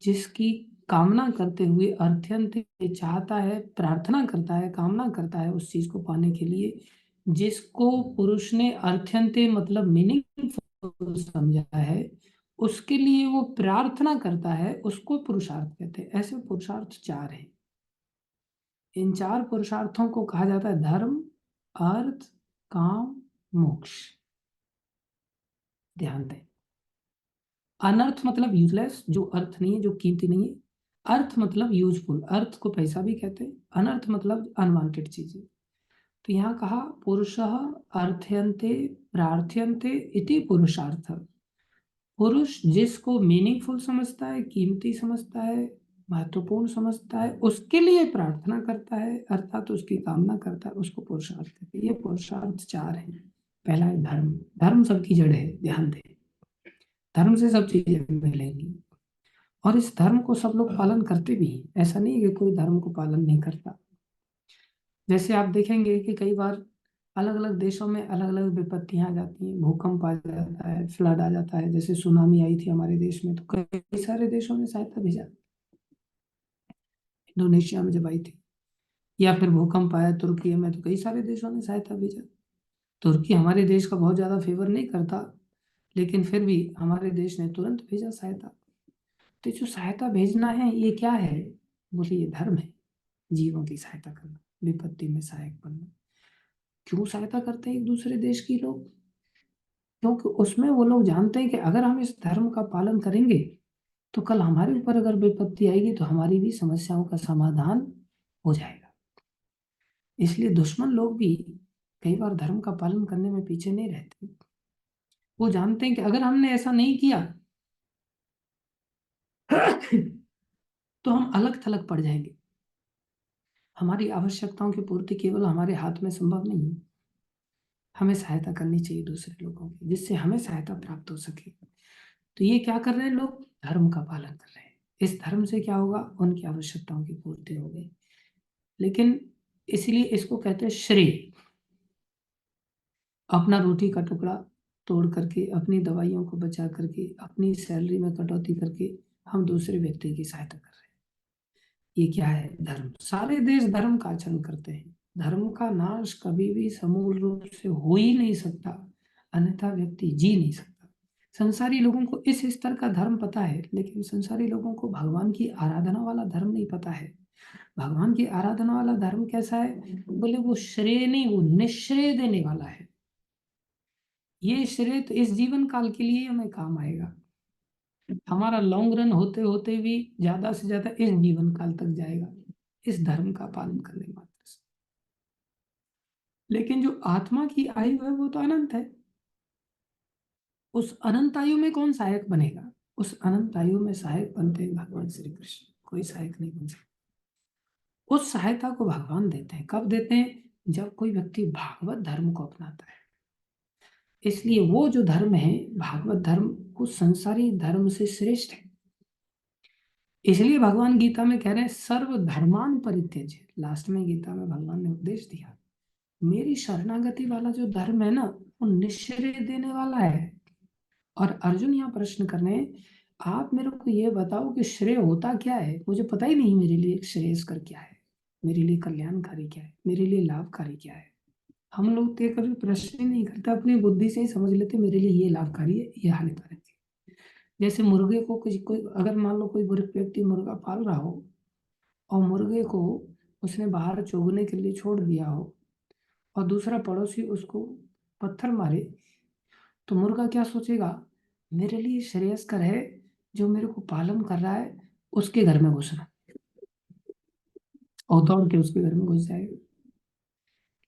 जिसकी कामना करते हुए अर्थ्यंत चाहता है, प्रार्थना करता है, कामना करता है उस चीज को पाने के लिए, जिसको पुरुष ने अर्थ्यंते मतलब मीनिंगफुल समझा है, उसके लिए वो प्रार्थना करता है, उसको पुरुषार्थ कहते हैं। ऐसे पुरुषार्थ चार हैं। इन चार पुरुषार्थों को कहा जाता है धर्म, अर्थ, काम, मोक्ष। ध्यान दें, अनर्थ मतलब यूजलेस, जो अर्थ नहीं है, जो कीमती नहीं है। अर्थ मतलब यूजफुल, अर्थ को पैसा भी कहते हैं। अनर्थ मतलब अनवांटेड चीजें। तो यहाँ कहा पुरुषः अर्थयन्ते प्रार्थयन्ते इति पुरुषार्थ। पुरुष जिसको मीनिंगफुल समझता है, कीमती समझता है, महत्वपूर्ण समझता है, उसके लिए प्रार्थना करता है, अर्थात उसकी कामना करता है, उसको पुरुषार्थ कहते हैं। ये पुरुषार्थ चार हैं। पहला है धर्म। धर्म सबकी जड़ है, ध्यान दें। धर्म से सब चीजें मिलेंगी, और इस धर्म को सब लोग पालन करते भी हैं। ऐसा नहीं है कि कोई धर्म को पालन नहीं करता। जैसे आप देखेंगे कि कई बार अलग अलग देशों में अलग अलग विपत्तियां आ जाती हैं, भूकंप आ जाता है, फ्लड आ जाता है। जैसे सुनामी आई थी हमारे देश में तो कई सारे देशों ने सहायता भेजा। इंडोनेशिया में जब आई थी, या फिर भूकंप आया तुर्की में तो कई सारे देशों ने सहायता भेजा। तुर्की हमारे देश का बहुत ज्यादा फेवर नहीं करता, लेकिन फिर भी हमारे देश ने तुरंत भेजा सहायता। तो जो सहायता भेजना है ये क्या है? बोले ये धर्म है। जीवों की सहायता करना, विपत्ति में सहायक बनना। क्यों सहायता करते हैं एक दूसरे देश की लोग? क्योंकि उसमें वो लोग जानते हैं कि अगर हम इस धर्म का पालन करेंगे तो कल हमारे ऊपर अगर विपत्ति आएगी तो हमारी भी समस्याओं का समाधान हो जाएगा। इसलिए दुश्मन लोग भी कई बार धर्म का पालन करने में पीछे नहीं रहते। वो जानते हैं कि अगर हमने ऐसा नहीं किया तो हम अलग थलग पड़ जाएंगे। हमारी आवश्यकताओं की पूर्ति केवल हमारे हाथ में संभव नहीं है। हमें सहायता करनी चाहिए दूसरे लोगों की, जिससे हमें सहायता प्राप्त हो सके। तो ये क्या कर रहे हैं लोग? धर्म का पालन कर रहे हैं। इस धर्म से क्या होगा? उनकी आवश्यकताओं की पूर्ति हो गई। लेकिन इसलिए इसको कहते हैं श्रेय। अपना रोटी का टुकड़ा तोड़ करके, अपनी दवाइयों को बचा करके, अपनी सैलरी में कटौती करके हम दूसरे व्यक्ति की सहायता कर रहे हैं। ये क्या है? धर्म। सारे देश धर्म का आचरण करते हैं। धर्म का नाश कभी भी समूल रूप से हो ही नहीं सकता, अन्यथा व्यक्ति जी नहीं सकता। संसारी लोगों को इस स्तर का धर्म पता है, लेकिन संसारी लोगों को भगवान की आराधना वाला धर्म नहीं पता है। भगवान की आराधना वाला धर्म कैसा है? बोले वो श्रेय नहीं, वो निश्रेय देने वाला है। ये श्रेय तो इस जीवन काल के लिए हमें काम आएगा। हमारा लॉन्ग रन होते होते भी ज्यादा से ज्यादा इस जीवन काल तक जाएगा, इस धर्म का पालन करने मात्र से। लेकिन जो आत्मा की आयु है वो तो अनंत है। उस अनंत आयु में कौन सहायक बनेगा? उस अनंत आयु में सहायक बनते हैं भगवान श्री कृष्ण, कोई सहायक नहीं बन सकता। उस सहायता को भगवान देते हैं, कब देते हैं? जब कोई व्यक्ति भागवत धर्म को अपनाता है। इसलिए वो जो धर्म है भागवत धर्म, वो संसारी धर्म से श्रेष्ठ है। इसलिए भगवान गीता में कह रहे हैं सर्व धर्मान परित्यज्य। लास्ट में गीता में भगवान ने उपदेश दिया, मेरी शरणागति वाला जो धर्म है ना, वो निश्रेय देने वाला है। और अर्जुन यहाँ प्रश्न कर रहे हैं, आप मेरे को ये बताओ कि श्रेय होता क्या है? मुझे पता ही नहीं मेरे लिए श्रेयस्कर क्या है, मेरे लिए कल्याणकारी क्या है, मेरे लिए लाभकारी क्या है। हम लोग तो कभी प्रश्न ही नहीं करते, अपनी बुद्धि से ही समझ लेते मेरे लिए ये लाभकारी है, ये हानिकारक है। जैसे मुर्गे को कोई कोई अगर मान लो कोई व्यक्ति मुर्गा पाल रहा हो और मुर्गे को उसने बाहर चोगने के लिए छोड़ दिया हो और दूसरा पड़ोसी उसको पत्थर मारे, तो मुर्गा क्या सोचेगा? मेरे लिए श्रेयस्कर है जो मेरे को पालन कर रहा है उसके घर में घुसना, और दौड़ के उसके घर में घुस जाएगा।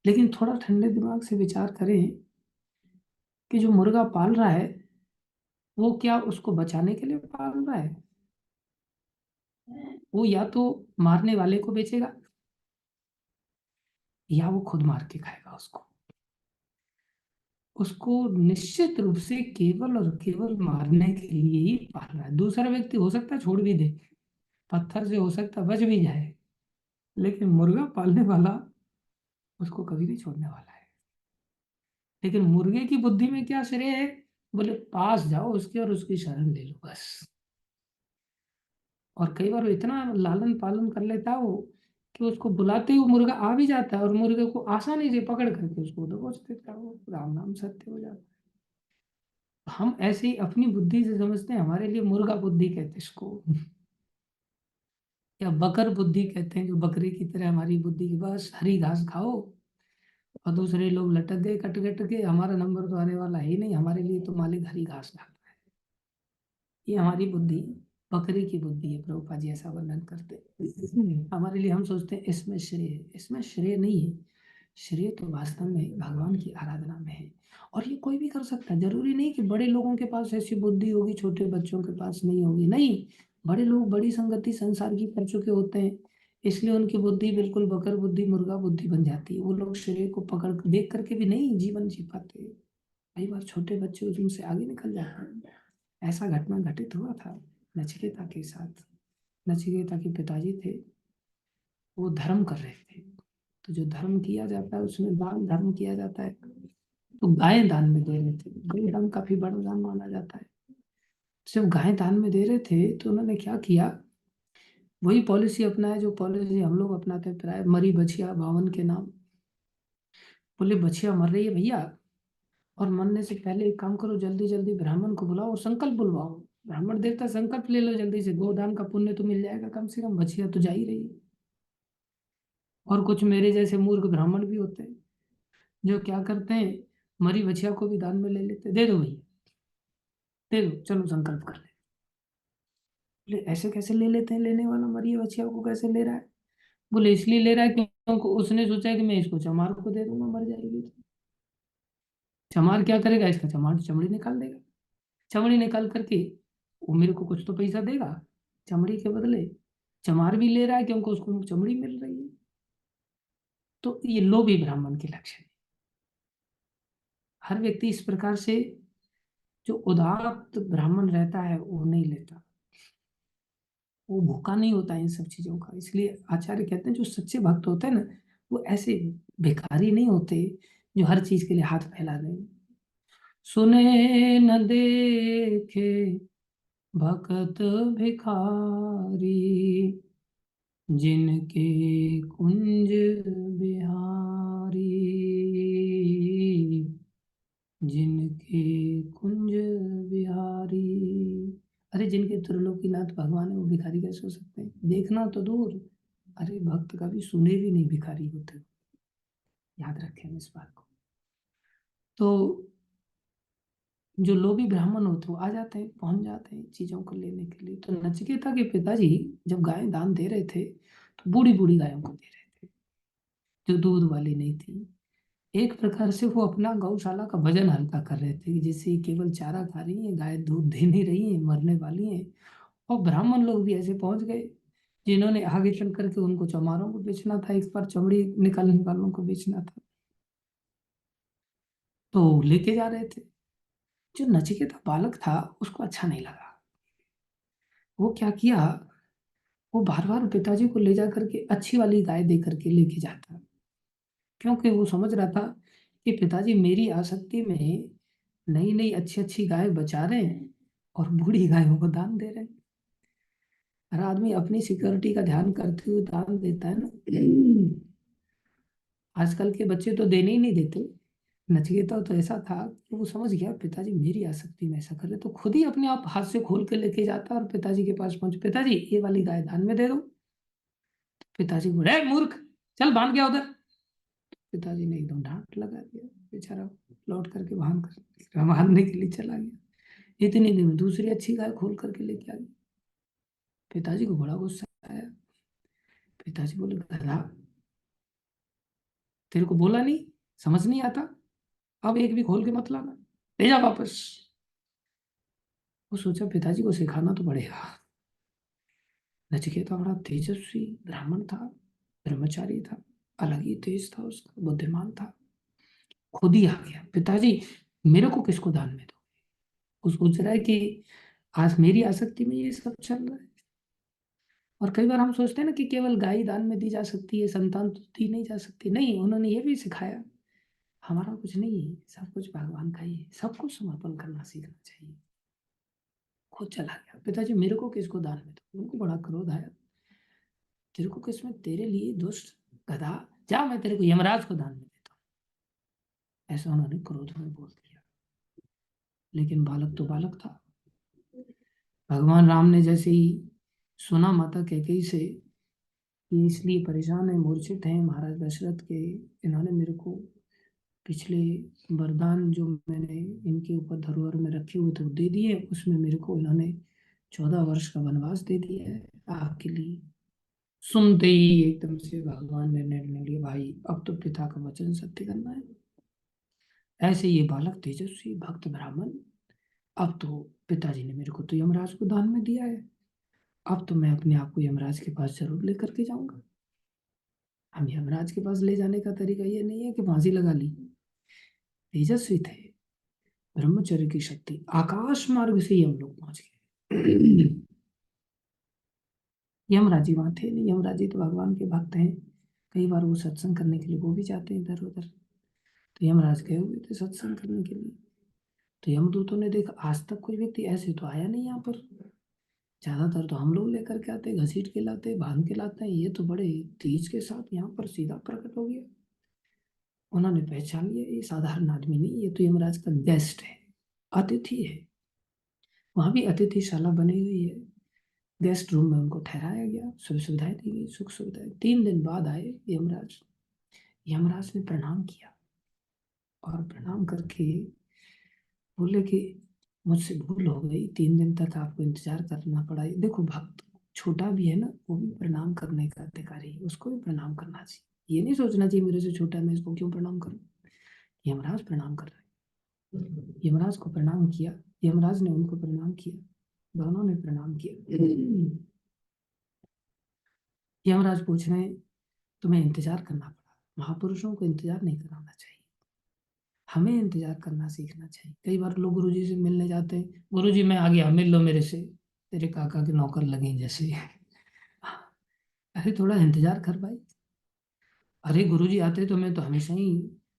लेकिन थोड़ा ठंडे दिमाग से विचार करें कि जो मुर्गा पाल रहा है वो क्या उसको बचाने के लिए पाल रहा है? वो या तो मारने वाले को बेचेगा या वो खुद मार के खाएगा उसको। उसको निश्चित रूप से केवल और केवल मारने के लिए ही पालना है। दूसरा व्यक्ति हो सकता है छोड़ भी दे, पत्थर से हो सकता है बच भी जाए, लेकिन मुर्गा पालने वाला उसको कभी नहीं छोड़ने वाला है। लेकिन मुर्गे की बुद्धि में क्या श्रेय है? बोले पास जाओ उसके और उसकी शरण ले लो बस। और कई बार वो इतना लालन पालन कर लेता है वो कि उसको बुलाते ही वो मुर्गा आ भी जाता है और मुर्गे को आसानी से पकड़ करके उसको दबोच देता है, वो राम नाम सत्य हो जाता है। हम ऐसे ही अपनी बुद्धि से समझते हैं, हमारे लिए मुर्गा बुद्धि कहते हैं इसको, या बकर बुद्धि कहते हैं, जो बकरी की तरह हमारी बुद्धि की बस हरी घास खाओ और दूसरे लोग लटक गए कट कट के, हमारा नंबर तो आने वाला है ही नहीं, हमारे लिए तो मालिक हरी घास डालता है। ये हमारी बुद्धि बकरी की बुद्धि है, प्रभुपाद जी ऐसा वर्णन करते हैं। हमारे लिए हम सोचते हैं इसमें श्रेय है, इसमें श्रेय नहीं है। श्रेय तो वास्तव में भगवान की आराधना में है। और ये कोई भी कर सकता है, जरूरी नहीं कि बड़े लोगों के पास ऐसी बुद्धि होगी छोटे बच्चों के पास नहीं होगी, नहीं। बड़े लोग बड़ी संगति संसार की कर चुके होते हैं, इसलिए उनकी बुद्धि बिल्कुल बकर बुद्धि मुर्गा बुद्धि बन जाती है। वो लोग श्रेय को पकड़ देख करके भी नहीं जीवन जी पाते। कई बार छोटे बच्चे उनसे आगे निकल जाते हैं। ऐसा घटना घटित हुआ था नचिकेता के साथ। नचिकेता के पिताजी थे, वो धर्म कर रहे थे। तो जो धर्म किया जाता है उसमें दान धर्म किया जाता है, तो गाय दान में दे रहे थे। गाय दान काफी बड़ा दान माना जाता है। जब गाय दान में दे रहे थे तो उन्होंने क्या किया, वही पॉलिसी अपनाया जो पॉलिसी हम लोग अपनाते हैं प्राय, मरी बछिया बावन के नाम। बोले बछिया मर रही है भैया, और मरने से पहले एक काम करो, जल्दी जल्दी ब्राह्मण को बुलाओ और संकल्प बुलवाओ। ब्राह्मण देवता संकल्प ले लो जल्दी से, गोदान का पुण्य तो मिल जाएगा, कम से कम बछिया तो जा ही रही है। और कुछ मेरे जैसे मूर्ख ब्राह्मण भी होते हैं जो क्या करते हैं, मरी बछिया को भी दान में ले लेते, दे दो भैया, दे दो, चलो संकल्प कर ले। बोले ऐसे कैसे ले लेते हैं, लेने वाला मरी बछिया को कैसे ले रहा है? बोले इसलिए ले रहा है क्योंकि उसने सोचा है कि मैं इसको चमार को दे दूंगा, मर जाएगी तो। चमार क्या करेगा, इसका चमार चमड़ी निकाल देगा, चमड़ी निकाल करके वो मेरे को कुछ तो पैसा देगा चमड़ी के बदले। चमार भी ले रहा है क्योंकि उसको चमड़ी मिल रही है। तो ये लोभी ब्राह्मण के लक्षण है। हर व्यक्ति इस प्रकार से, जो उदात्त ब्राह्मण रहता है वो नहीं लेता, वो भूखा नहीं होता इन सब चीजों का। इसलिए आचार्य कहते हैं जो सच्चे भक्त होते हैं ना, वो ऐसे भिखारी नहीं होते जो हर चीज के लिए हाथ फैला दें। सुने न देखे भक्त भिखारी, जिनके कुंज बिहारी, जिनके कुंज बिहारी। अरे जिनके त्रिलोकीनाथ भगवान है वो भिखारी कैसे हो सकते हैं? देखना तो दूर, अरे भक्त कभी सुने भी नहीं भिखारी होते। याद रखें इस बात को। तो जो लोभी ब्राह्मण होते हैं वो आ जाते हैं, पहुंच जाते हैं चीजों को लेने के लिए। तो नचिकेता के पिताजी जब गाय दान दे रहे थे तो बूढ़ी बूढ़ी गायों को दे रहे थे, जो दूध वाली नहीं थी। एक प्रकार से वो अपना गौशाला का वजन हल्का कर रहे थे कि जैसे केवल चारा खा रही है, गाय दूध दे नहीं रही है, मरने वाली है। और ब्राह्मण लोग भी ऐसे पहुंच गए जिन्होंने आगे चल करके उनको चमारों को बेचना था, एक बार चमड़ी निकालने वालों को बेचना था, तो लेके जा रहे थे। जो नचिकेता बालक था उसको अच्छा नहीं लगा। वो क्या किया, वो बार बार पिताजी को ले जा करके अच्छी वाली गाय दे करके लेके जाता, क्योंकि वो समझ रहा था कि पिताजी मेरी आसक्ति में नई नई अच्छी अच्छी गाय बचा रहे हैं और बूढ़ी गायों को दान दे रहे हैं। हर आदमी अपनी सिक्योरिटी का ध्यान करते हुए दान देता है ना। आजकल के बच्चे तो देने ही नहीं देते। नचिकेता तो ऐसा था कि वो समझ गया पिताजी मेरी आसक्ति में ऐसा कर रहे, तो खुद ही अपने आप हाथ से खोल के लेके जाता और पिताजी के पास पहुंच, पिताजी ये वाली गाय दान में दे दो। पिताजी बोले, "ए, मूर्ख, चल बांध गया उधर।" पिताजी ने एकदम डांट लगा दिया। बेचारा लौट करके बांधने के लिए चला गया। इतनी देर में दूसरी अच्छी गाय खोल करके लेके आ गई। पिताजी को बड़ा गुस्सा आया। पिताजी बोले, गधा, तेरे को बोला नहीं, समझ नहीं आता, अब एक भी खोल के मत लाना, ले जा वापस। वो सोचा पिताजी को सिखाना तो पड़ेगा। नचिकेता बड़ा तेजस्वी ब्राह्मण था, ब्रह्मचारी था, अलग ही तेज था उसका, बुद्धिमान था। खुद ही आ गया, पिताजी मेरे को किसको दान में दो। वो सोच रहा है कि आज मेरी आसक्ति में ये सब चल रहा है। और कई बार हम सोचते हैं ना कि केवल गाय दान में दी जा सकती है, संतान तो दी नहीं जा सकती। नहीं, उन्होंने ये भी सिखाया हमारा कुछ नहीं है, सब कुछ भगवान का ही है, सबको समर्पण करना सीखना चाहिए। खुद चला गया, पिताजी मेरे को किसको दान में दो। उनको बड़ा क्रोध आया, तेरे को किसमें, तेरे लिए दुष्ट गधा, जा मैं तेरे को यमराज को दान में देता हूँ। ऐसा उन्होंने क्रोध में बोल दिया। लेकिन बालक तो बालक था। भगवान राम ने जैसे ही सुना माता कैकेयी से कि इसलिए परेशान है, मूर्छित है महाराज दशरथ के, इन्होंने मेरे को पिछले वरदान जो मैंने इनके ऊपर धरोहर में रखे हुए थे वो दे दिए, उसमें मेरे को इन्होंने 14 वर्ष का वनवास दे दिया है आपके लिए। सुनते ही एकदम से भगवान ने निर्णय लिया, भाई अब तो पिता का वचन सत्य करना है। ऐसे ये बालक तेजस्वी भक्त ब्राह्मण, अब तो पिताजी ने मेरे को तो यमराज को दान में दिया है, अब तो मैं अपने आप को यमराज के पास जरूर लेकर के जाऊंगा। हम यमराज के पास ले जाने का तरीका ये नहीं है कि फांसी लगा ली। तेजस्वी थे, ब्रह्मचर्य की शक्ति, आकाश मार्ग से ही हम लोग पहुंच गए। यमराज जी वहां थे नहीं, यमराज जी तो भगवान के भक्त हैं। कई बार वो सत्संग करने के लिए वो भी जाते हैं इधर उधर, तो यमराज गए हुए थे सत्संग करने के लिए। तो यमदूतों ने देखा आज तक कोई व्यक्ति ऐसे तो आया नहीं यहाँ पर, ज्यादातर तो हम लोग लेकर के आते, घसीट के लाते, बांध के लाते हैं, ये तो बड़े तेज के साथ यहाँ पर सीधा प्रकट हो गया। उन्होंने पहचान लिया ये साधारण आदमी नहीं, ये तो यमराज का गेस्ट है, अतिथि है। वहां भी अतिथिशाला बनी हुई है, गेस्ट रूम में उनको ठहराया गया, सब सुविधाएं दी गई, सुख सुविधाएं। 3 दिन बाद आए यमराज। यमराज ने प्रणाम किया और प्रणाम करके बोले कि मुझसे भूल हो गई, 3 दिन तक आपको इंतजार करना पड़ा। देखो भक्त छोटा भी है ना, वो भी प्रणाम करने का अधिकारी है, उसको भी प्रणाम करना चाहिए। ये नहीं सोचना चाहिए मेरे से छोटा है, मैं इसको क्यों प्रणाम करूं। यमराज प्रणाम कर रहे हैं, यमराज को प्रणाम किया, यमराज ने उनको प्रणाम किया, दोनों ने प्रणाम किया। यमराज पूछ रहे हैं तुम्हें इंतजार करना पड़ा, महापुरुषों को इंतजार नहीं कराना चाहिए, हमें इंतजार करना सीखना चाहिए। कई बार लोग गुरुजी से मिलने जाते हैं, गुरुजी मैं आ गया मिल लो मेरे से, तेरे काका के नौकर लगे जैसे। अरे थोड़ा इंतजार कर भाई। अरे गुरुजी आते तो मैं तो हमेशा ही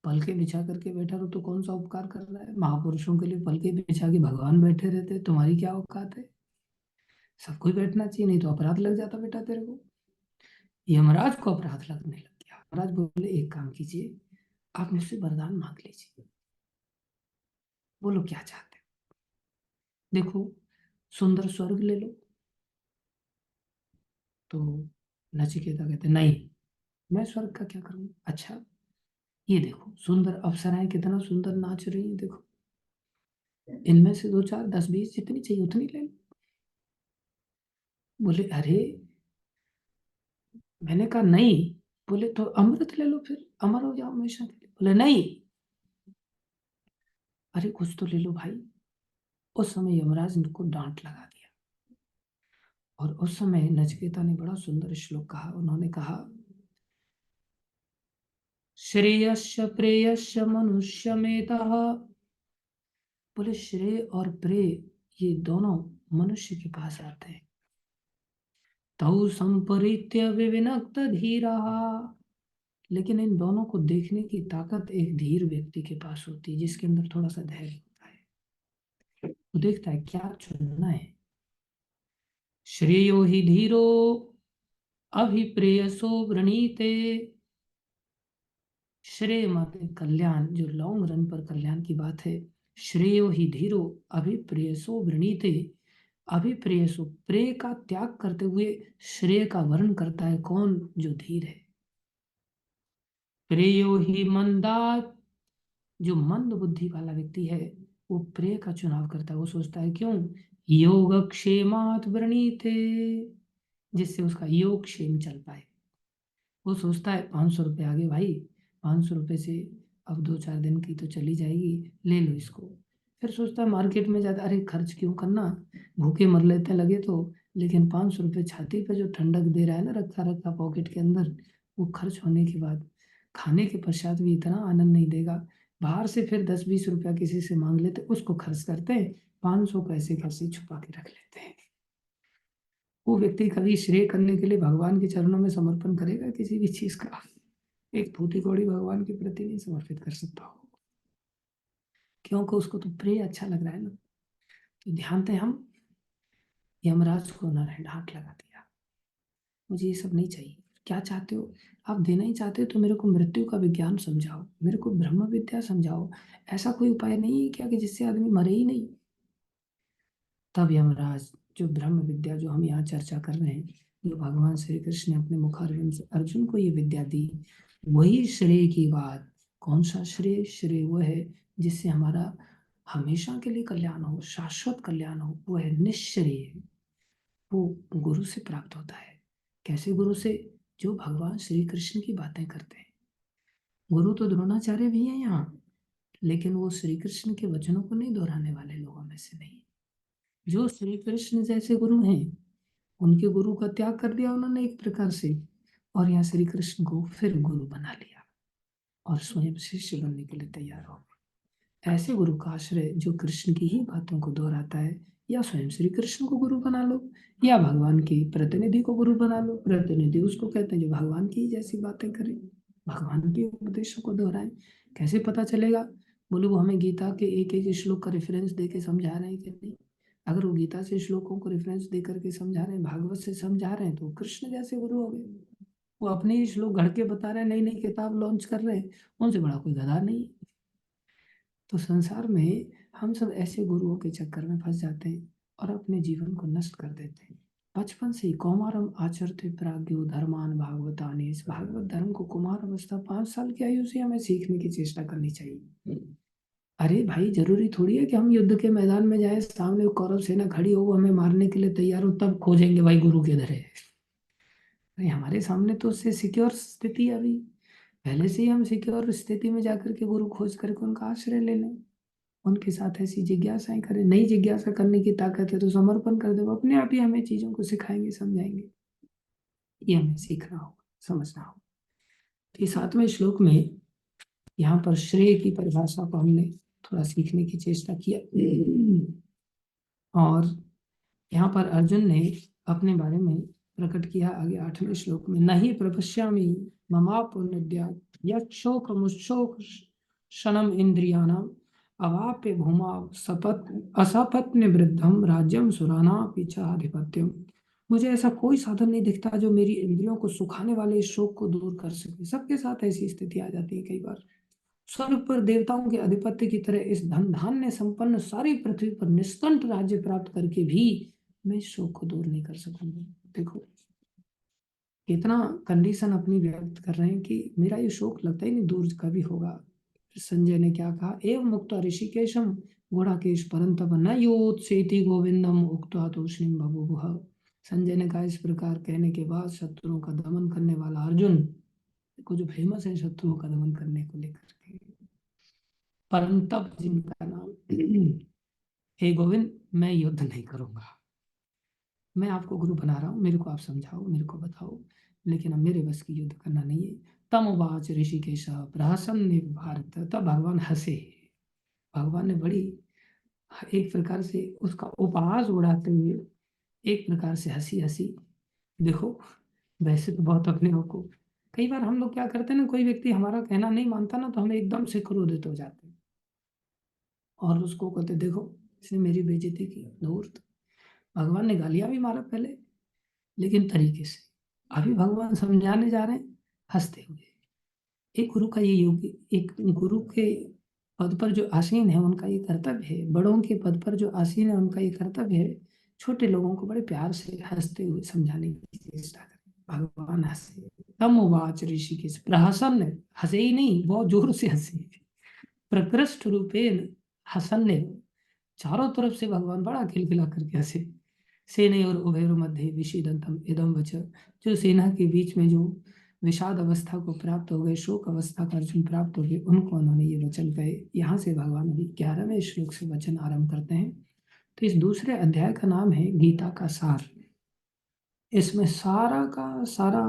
पलके बिछा करके बैठा रहूं, तो कौन सा उपकार कर रहा है। महापुरुषों के लिए पलके बिछा के भगवान बैठे रहते, तुम्हारी क्या औकात है। सबको ही बैठना चाहिए, नहीं तो अपराध लग जाता बेटा तेरे को। यमराज को अपराध लगने लग गया। यमराज बोले एक काम कीजिए, आप मुझसे वरदान मांग लीजिए, बोलो क्या चाहते हो। देखो सुंदर स्वर्ग ले लो। तो नचिकेता कहते नहीं, मैं स्वर्ग का क्या करूं। अच्छा ये देखो सुंदर अप्सराएं कितना सुंदर नाच रही हैं, देखो इनमें से दो चार 10 20 जितनी चाहिए उतनी ले लो। बोले अरे, मैंने कहा नहीं। बोले तो अमृत ले लो फिर, अमर हो जाओ हमेशा के लिए। बोले नहीं। अरे कुछ तो ले लो भाई। उस समय यमराज ने को डांट लगा दिया। और उस समय नचिकेता ने बड़ा सुंदर श्लोक कहा। उन्होंने कहा, श्रेयस्च प्रेयस्च मनुष्यमेतः। बोले श्रेय और प्रेय ये दोनों मनुष्य के पास आते हैं। तौ संपरीत्य विविनक्त धीरा। लेकिन इन दोनों को देखने की ताकत एक धीर व्यक्ति के पास होती है, जिसके अंदर थोड़ा सा धैर्य होता है। वो देखता है क्या चुनना है। श्रेयो ही धीरो अभिप्रेयसो वृणीते। श्रेय माते कल्याण, जो लॉन्ग रन पर कल्याण की बात है। श्रेयो ही धीरो अभिप्रेयसो वृणीते। अभिप्रेयसो प्रेय का त्याग करते हुए श्रेय का वर्ण करता है कौन? जो धीर है। प्रेयो ही मंदात। जो मंद बुद्धि वाला व्यक्ति है वो प्रेय का चुनाव करता है। वो सोचता है क्यों? योगक्षेमात् वृणीते। जिससे उसका योगक्षेम चल पाए। वो सोचता है 500 रुपये आ गए भाई, 500 रुपये से अब 2-4 दिन की तो चली जाएगी, ले लो इसको। फिर सोचता है मार्केट में जाता, अरे खर्च क्यों करना, भूखे मर लेते लगे तो। लेकिन 500 रुपये छाती पे जो ठंडक दे रहा है ना, रखा रखा पॉकेट के अंदर, वो खर्च होने के बाद खाने के पश्चात भी इतना आनंद नहीं देगा। बाहर से फिर 10-20 रुपया किसी से मांग लेते, उसको खर्च करते हैं, 500 कैसे कैसे छुपा के रख लेते हैं। वो व्यक्ति कभी श्रेय करने के लिए भगवान के चरणों में समर्पण करेगा किसी भी चीज का? एक फूटी कौड़ी भगवान के प्रति नहीं समर्पित कर सकता हो, क्योंकि उसको तो प्रिय अच्छा लग रहा है ना। तो ध्यान दें हम, यमराज को उन्होंने डांट लगा दिया, मुझे ये सब नहीं चाहिए। क्या चाहते हो? आप देना ही चाहते हो तो मेरे को मृत्यु का विज्ञान समझाओ, मेरे को ब्रह्म विद्या समझाओ। ऐसा कोई उपाय नहीं है क्या कि जिससे आदमी मरे ही नहीं? तब यमराज, जो ब्रह्म विद्या जो हम यहाँ चर्चा कर रहे हैं, जो भगवान श्री कृष्ण ने अपने मुखारविंद से अर्जुन को ये विद्या दी, वही श्रेय की बात। कौन सा श्रेय? श्रेय वो है जिससे हमारा हमेशा के लिए कल्याण हो, शाश्वत कल्याण हो, वो है निश्रेय। वो गुरु से प्राप्त होता है। कैसे गुरु से? जो भगवान श्री कृष्ण की बातें करते हैं। गुरु तो द्रोणाचार्य भी हैं यहाँ, लेकिन वो श्री कृष्ण के वचनों को नहीं दोहराने वाले लोगों में से नहीं। जो श्री कृष्ण जैसे गुरु हैं, उनके गुरु का त्याग कर दिया उन्होंने एक प्रकार से, और यहाँ श्री कृष्ण को फिर गुरु बना लिया और स्वयं शिष्य बनने के लिए तैयार हो गए। ऐसे गुरु का आश्रय जो कृष्ण की ही बातों को दोहराता है, या स्वयं श्री कृष्ण को गुरु बना लो, या भगवान के प्रतिनिधि को गुरु बना लो। प्रतिनिधि उसको कहते हैं जो भगवान की जैसी बातें करे, भगवान के उपदेशों को दोहराए। कैसे पता चलेगा? बोले वो हमें गीता के एक एक श्लोक का रेफरेंस दे के समझा रहे हैं कि नहीं? अगर वो गीता से श्लोकों को रेफरेंस दे करके समझा रहे हैं, भागवत से समझा रहे हैं, तो कृष्ण जैसे गुरु हो गए। वो अपने ही श्लोक घड़ के बता रहे हैं, नई नई किताब लॉन्च कर रहे हैं, उनसे बड़ा कोई गधा नहीं। तो संसार में हम सब ऐसे गुरुओं के चक्कर में फंस जाते हैं और अपने जीवन को नष्ट कर देते हैं। बचपन से ही कौमारम आचरते प्राज्ञो धर्मान भागवतानि। इस भागवत धर्म को कुमार अवस्था 5 साल की आयु से हमें सीखने की चेष्टा करनी चाहिए। अरे भाई, जरूरी थोड़ी है कि हम युद्ध के मैदान में जाए, सामने कौरव सेना खड़ी हो, वो हमें मारने के लिए तैयार हो, तब खोजेंगे भाई गुरु किधर है। भाई हमारे सामने तो उससे सिक्योर स्थिति है अभी, पहले से ही हम सिक्योर स्थिति में जाकर के गुरु खोज करके उनका आश्रय ले लें। उनके साथ ऐसी जिज्ञासाएं करें। नई जिज्ञासा करने की ताकत है तो समर्पण कर दो, अपने आप ही हमें चीजों को सिखाएंगे, समझाएंगे। ये हमें सीखना होगा, समझना होगा। तो इस 7वें श्लोक में यहाँ पर श्रेय की परिभाषा को हमने थोड़ा सीखने की चेष्टा किया। और यहाँ पर अर्जुन ने अपने बारे में प्रकट किया आगे 8वें श्लोक में, नहीं प्रपश्यामि ममापुन्नद्या यक्षोक मुच्छोक शनम इंद्रियाणाम अवाप्य भूमा सपत असपत्न वृद्धम राज्यम सुराना पीछाधिपत्यम। मुझे ऐसा कोई साधन नहीं दिखता जो मेरी इंद्रियों को सुखाने वाले इस शोक को दूर कर सके। सबके साथ ऐसी स्थिति आ जाती है कई बार। स्वर्ग पर देवताओं के अधिपत्य की तरह इस धन धान्य संपन्न सारी पृथ्वी पर निष्कंठ राज्य प्राप्त करके भी मैं इस शोक को दूर नहीं कर सकूंगा। देखो कितना कंडीशन अपनी व्यक्त कर रहे हैं कि मेरा ये शोक लगता ही नहीं दूर कभी होगा। संजय ने क्या कहा, एवं मुक्त ऋषिकेशम गुणाकेश परंतप न योत्सेति गोविंदम उक्त्वा तूष्णीम बभूवुः। संजय ने कहा, इस प्रकार कहने के बाद शत्रुओं का दमन करने वाला अर्जुन को जो फेमस है शत्रुओं का दमन करने को लेकर के, परंतप जिनका नाम, हे गोविंद मैं युद्ध नहीं करूंगा, मैं आपको गुरु बना रहा हूँ, मेरे को आप समझाओ, मेरे को बताओ, लेकिन अब मेरे बस की युद्ध करना नहीं है। तम उवाच ऋषिकेश प्रहसन्न भारत, तब भगवान हंसे। भगवान ने बड़ी एक प्रकार से उसका उपहास उड़ाते हुए एक प्रकार से हंसी हंसी, देखो वैसे तो बहुत अपने आप को, कई बार हम लोग क्या करते हैं ना, कोई व्यक्ति हमारा कहना नहीं मानता ना तो हमें एकदम से क्रोधित हो जाते हैं और उसको कहते देखो इसने मेरी बेइज्जती की, धूर्त। भगवान ने गालियां भी मारा पहले, लेकिन तरीके से। अभी भगवान समझाने जा रहे हैं हंसते हुए। एक गुरु का ये योग्य, एक गुरु के पद पर जो आसीन है उनका ये कर्तव्य है, बड़ों के पद पर जो आसीन है उनका ये कर्तव्य है, छोटे लोगों को बड़े प्यार से हंसते हुए समझाने की चेष्टा करें। भगवान हंसे। तम उवाच ऋषिकेश प्रहसन, हंसे ही नहीं, बहुत जोर से हंसे। प्रकृष्ट रूपेण हसन्ने, चारों तरफ से भगवान बड़ा खिलखिला करके हंसे। सेने और उभयोर मध्य विषीदंतम इदम वच, जो सेना के बीच में जो विषाद अवस्था को प्राप्त हो गए, शोक अवस्था का अर्जुन प्राप्त हो गए, उनको उन्होंने ये वचन कहे। यहाँ से भगवान अभी 11वें श्लोक से वचन आरंभ करते हैं। तो इस दूसरे अध्याय का नाम है गीता का सार। इसमें सारा का सारा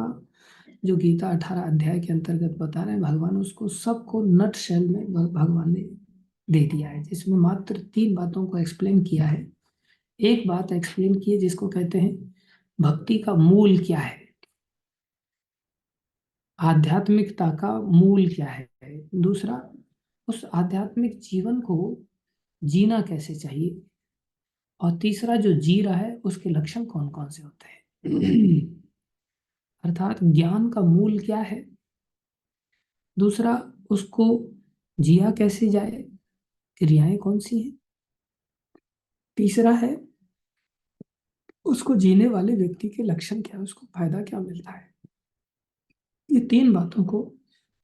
जो गीता 18 अध्याय के अंतर्गत बता रहे हैं भगवान, उसको सबको नट शेल में भगवान ने दे दिया है, जिसमें मात्र 3 बातों को एक्सप्लेन किया है। एक बात एक्सप्लेन की है जिसको कहते हैं भक्ति का मूल क्या है, आध्यात्मिकता का मूल क्या है। दूसरा, उस आध्यात्मिक जीवन को जीना कैसे चाहिए। और तीसरा, जो जी रहा है उसके लक्षण कौन कौन से होते हैं। अर्थात ज्ञान का मूल क्या है। दूसरा, उसको जिया कैसे जाए, क्रियाएं कौन सी हैं। तीसरा है उसको जीने वाले व्यक्ति के लक्षण क्या है, उसको फायदा क्या मिलता है। ये 3 बातों को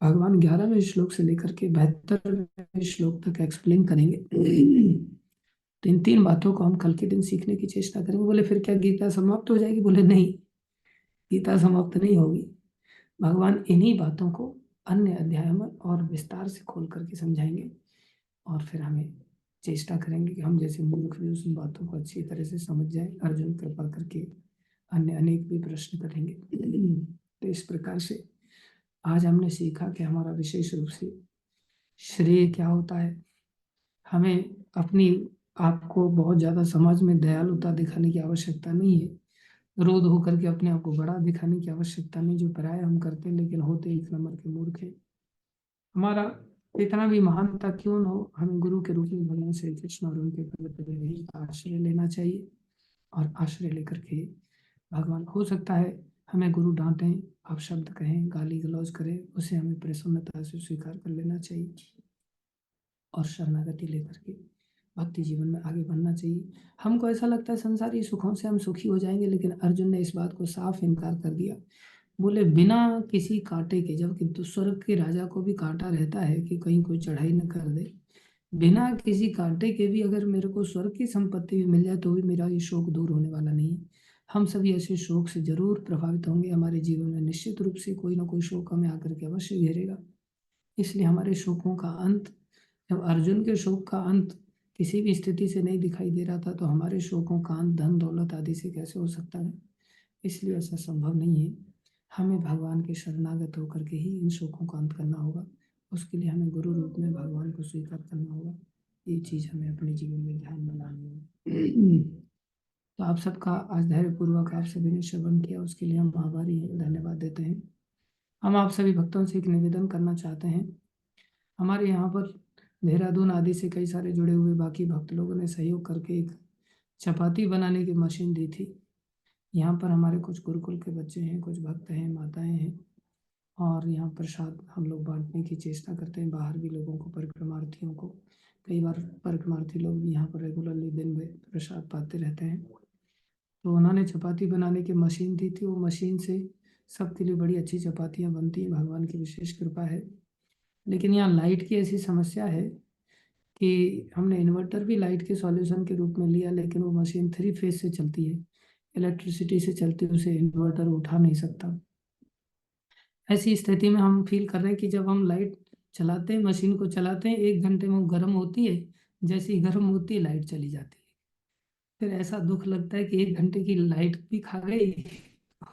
भगवान 11वें श्लोक से लेकर के 72वें श्लोक तक एक्सप्लेन करेंगे। तो इन 3 बातों को हम कल के दिन सीखने की चेष्टा करेंगे। बोले फिर क्या गीता समाप्त हो जाएगी, बोले नहीं, गीता समाप्त नहीं होगी। भगवान इन्हीं बातों को अन्य अध्यायों में और विस्तार से खोल करके समझाएंगे, और फिर हमें चेष्टा करेंगे कि हम जैसे मूर्ख भी उन बातों को अच्छी तरह से समझ जाए। अर्जुन कृपा करके अन्य अनेक भी प्रश्न करेंगे। तो इस प्रकार से आज हमने सीखा कि हमारा विशेष रूप से श्रेय क्या होता है। हमें अपनी आपको बहुत ज़्यादा समाज में दयालुता दिखाने की आवश्यकता नहीं है, क्रोध होकर के अपने आप को बड़ा दिखाने की आवश्यकता नहीं। जो पराया हम करते हैं लेकिन होते 1 नंबर के मूर्ख हैं। हमारा इतना भी महानता क्यों न हो, हमें गुरु के रूप में भगवान श्री कृष्ण और उनके पवित्र ही आश्रय लेना चाहिए। और आश्रय लेकर के भगवान, हो सकता है हमें गुरु डांटें, आप शब्द कहें, गाली गलौज करें, उसे हमें प्रसन्नता से स्वीकार कर लेना चाहिए और शरणागति लेकर के भक्ति जीवन में आगे बढ़ना चाहिए। हमको ऐसा लगता है संसारी सुखों से हम सुखी हो जाएंगे, लेकिन अर्जुन ने इस बात को साफ इनकार कर दिया। बोले बिना किसी कांटे के, जबकि तो स्वर्ग के राजा को भी कांटा रहता है कि कहीं कोई चढ़ाई न कर दे, बिना किसी कांटे के भी अगर मेरे को स्वर्ग की संपत्ति भी मिल जाए तो भी मेरा ये शोक दूर होने वाला नहीं है। हम सभी ऐसे शोक से जरूर प्रभावित होंगे। हमारे जीवन में निश्चित रूप से कोई ना कोई शोक हमें आकर के अवश्य घेरेगा। इसलिए हमारे शोकों का अंत, जब अर्जुन के शोक का अंत किसी भी स्थिति से नहीं दिखाई दे रहा था, तो हमारे शोकों का अंत धन दौलत आदि से कैसे हो सकता है। इसलिए ऐसा संभव नहीं है। हमें भगवान के शरणागत होकर के ही इन शोकों का अंत करना होगा। उसके लिए हमें गुरु रूप में भगवान को स्वीकार करना होगा। ये चीज़ हमें अपने जीवन में ध्यान में लानी होगी। तो आप सबका आज धैर्यपूर्वक आप सभी ने श्रवण किया, उसके लिए हम आभारी हैं, धन्यवाद देते हैं। हम आप सभी भक्तों से एक निवेदन करना चाहते हैं। हमारे यहाँ पर देहरादून आदि से कई सारे जुड़े हुए बाकी भक्त लोगों ने सहयोग करके एक चपाती बनाने की मशीन दी थी। यहाँ पर हमारे कुछ गुरुकुल के बच्चे हैं, कुछ भक्त हैं, माताएं हैं, और यहाँ प्रसाद हम लोग बांटने की चेष्टा करते हैं बाहर भी लोगों को, परिक्रमार्थियों को। कई बार परिक्रमार्थी लोग भी यहाँ पर रेगुलरली दिन में प्रसाद पाते रहते हैं। तो उन्होंने चपाती बनाने की मशीन दी थी। वो मशीन से सबके लिए बड़ी अच्छी चपातियाँ बनती हैं, भगवान की विशेष कृपा है। लेकिन यहाँ लाइट की ऐसी समस्या है कि हमने इन्वर्टर भी लाइट के सॉल्यूशन के रूप में लिया, लेकिन वो मशीन 3 फेज से चलती है, इलेक्ट्रिसिटी से चलती है, उसे इन्वर्टर उठा नहीं सकता। ऐसी स्थिति में हम फील कर रहे हैं कि जब हम लाइट चलाते हैं, मशीन को चलाते हैं, 1 घंटे में वो गर्म होती है, जैसे ही गर्म होती है लाइट चली जाती है। फिर ऐसा दुख लगता है कि 1 घंटे की लाइट भी खा गई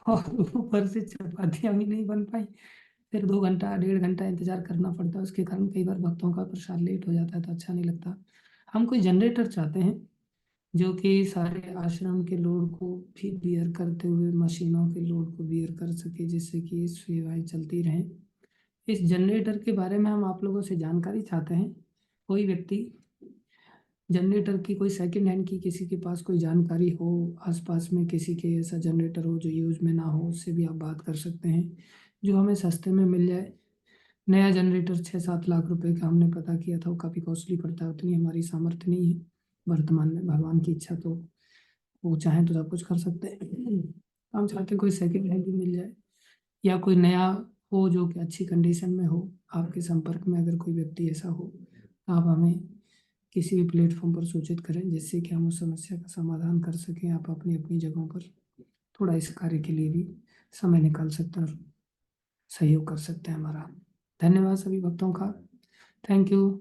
और ऊपर से चपातियां भी नहीं बन पाई। फिर 2 घंटा 1.5 घंटा इंतजार करना पड़ता है। उसके कारण कई बार भक्तों का प्रसाद लेट हो जाता है तो अच्छा नहीं लगता। हम कोई जनरेटर चाहते हैं जो कि सारे आश्रम के लोड को भी बियर करते हुए मशीनों के लोड को बियर कर सके, जिससे कि ये सेवाएं चलती रहें। इस जनरेटर के बारे में हम आप लोगों से जानकारी चाहते हैं। कोई व्यक्ति जनरेटर की, कोई सेकंड हैंड की, किसी के पास कोई जानकारी हो, आसपास में किसी के ऐसा जनरेटर हो जो यूज में ना हो, उससे भी आप बात कर सकते हैं, जो हमें सस्ते में मिल जाए। नया जनरेटर 6-7 लाख रुपए का हमने पता किया था, वो काफ़ी कॉस्टली पड़ता है, उतनी हमारी सामर्थ्य नहीं है वर्तमान में। भगवान की इच्छा तो वो चाहें तो सब कुछ कर सकते हैं। हम चाहते हैं कोई सेकंड हैंड भी मिल जाए, या कोई नया हो जो कि अच्छी कंडीशन में हो। आपके संपर्क में अगर कोई व्यक्ति ऐसा हो तो आप हमें किसी भी प्लेटफॉर्म पर सूचित करें, जिससे कि हम उस समस्या का समाधान कर सकें। आप अपनी अपनी जगहों पर थोड़ा इस कार्य के लिए भी समय निकाल सकते हैं और सहयोग कर सकते हैं हमारा। धन्यवाद सभी भक्तों का। Thank you.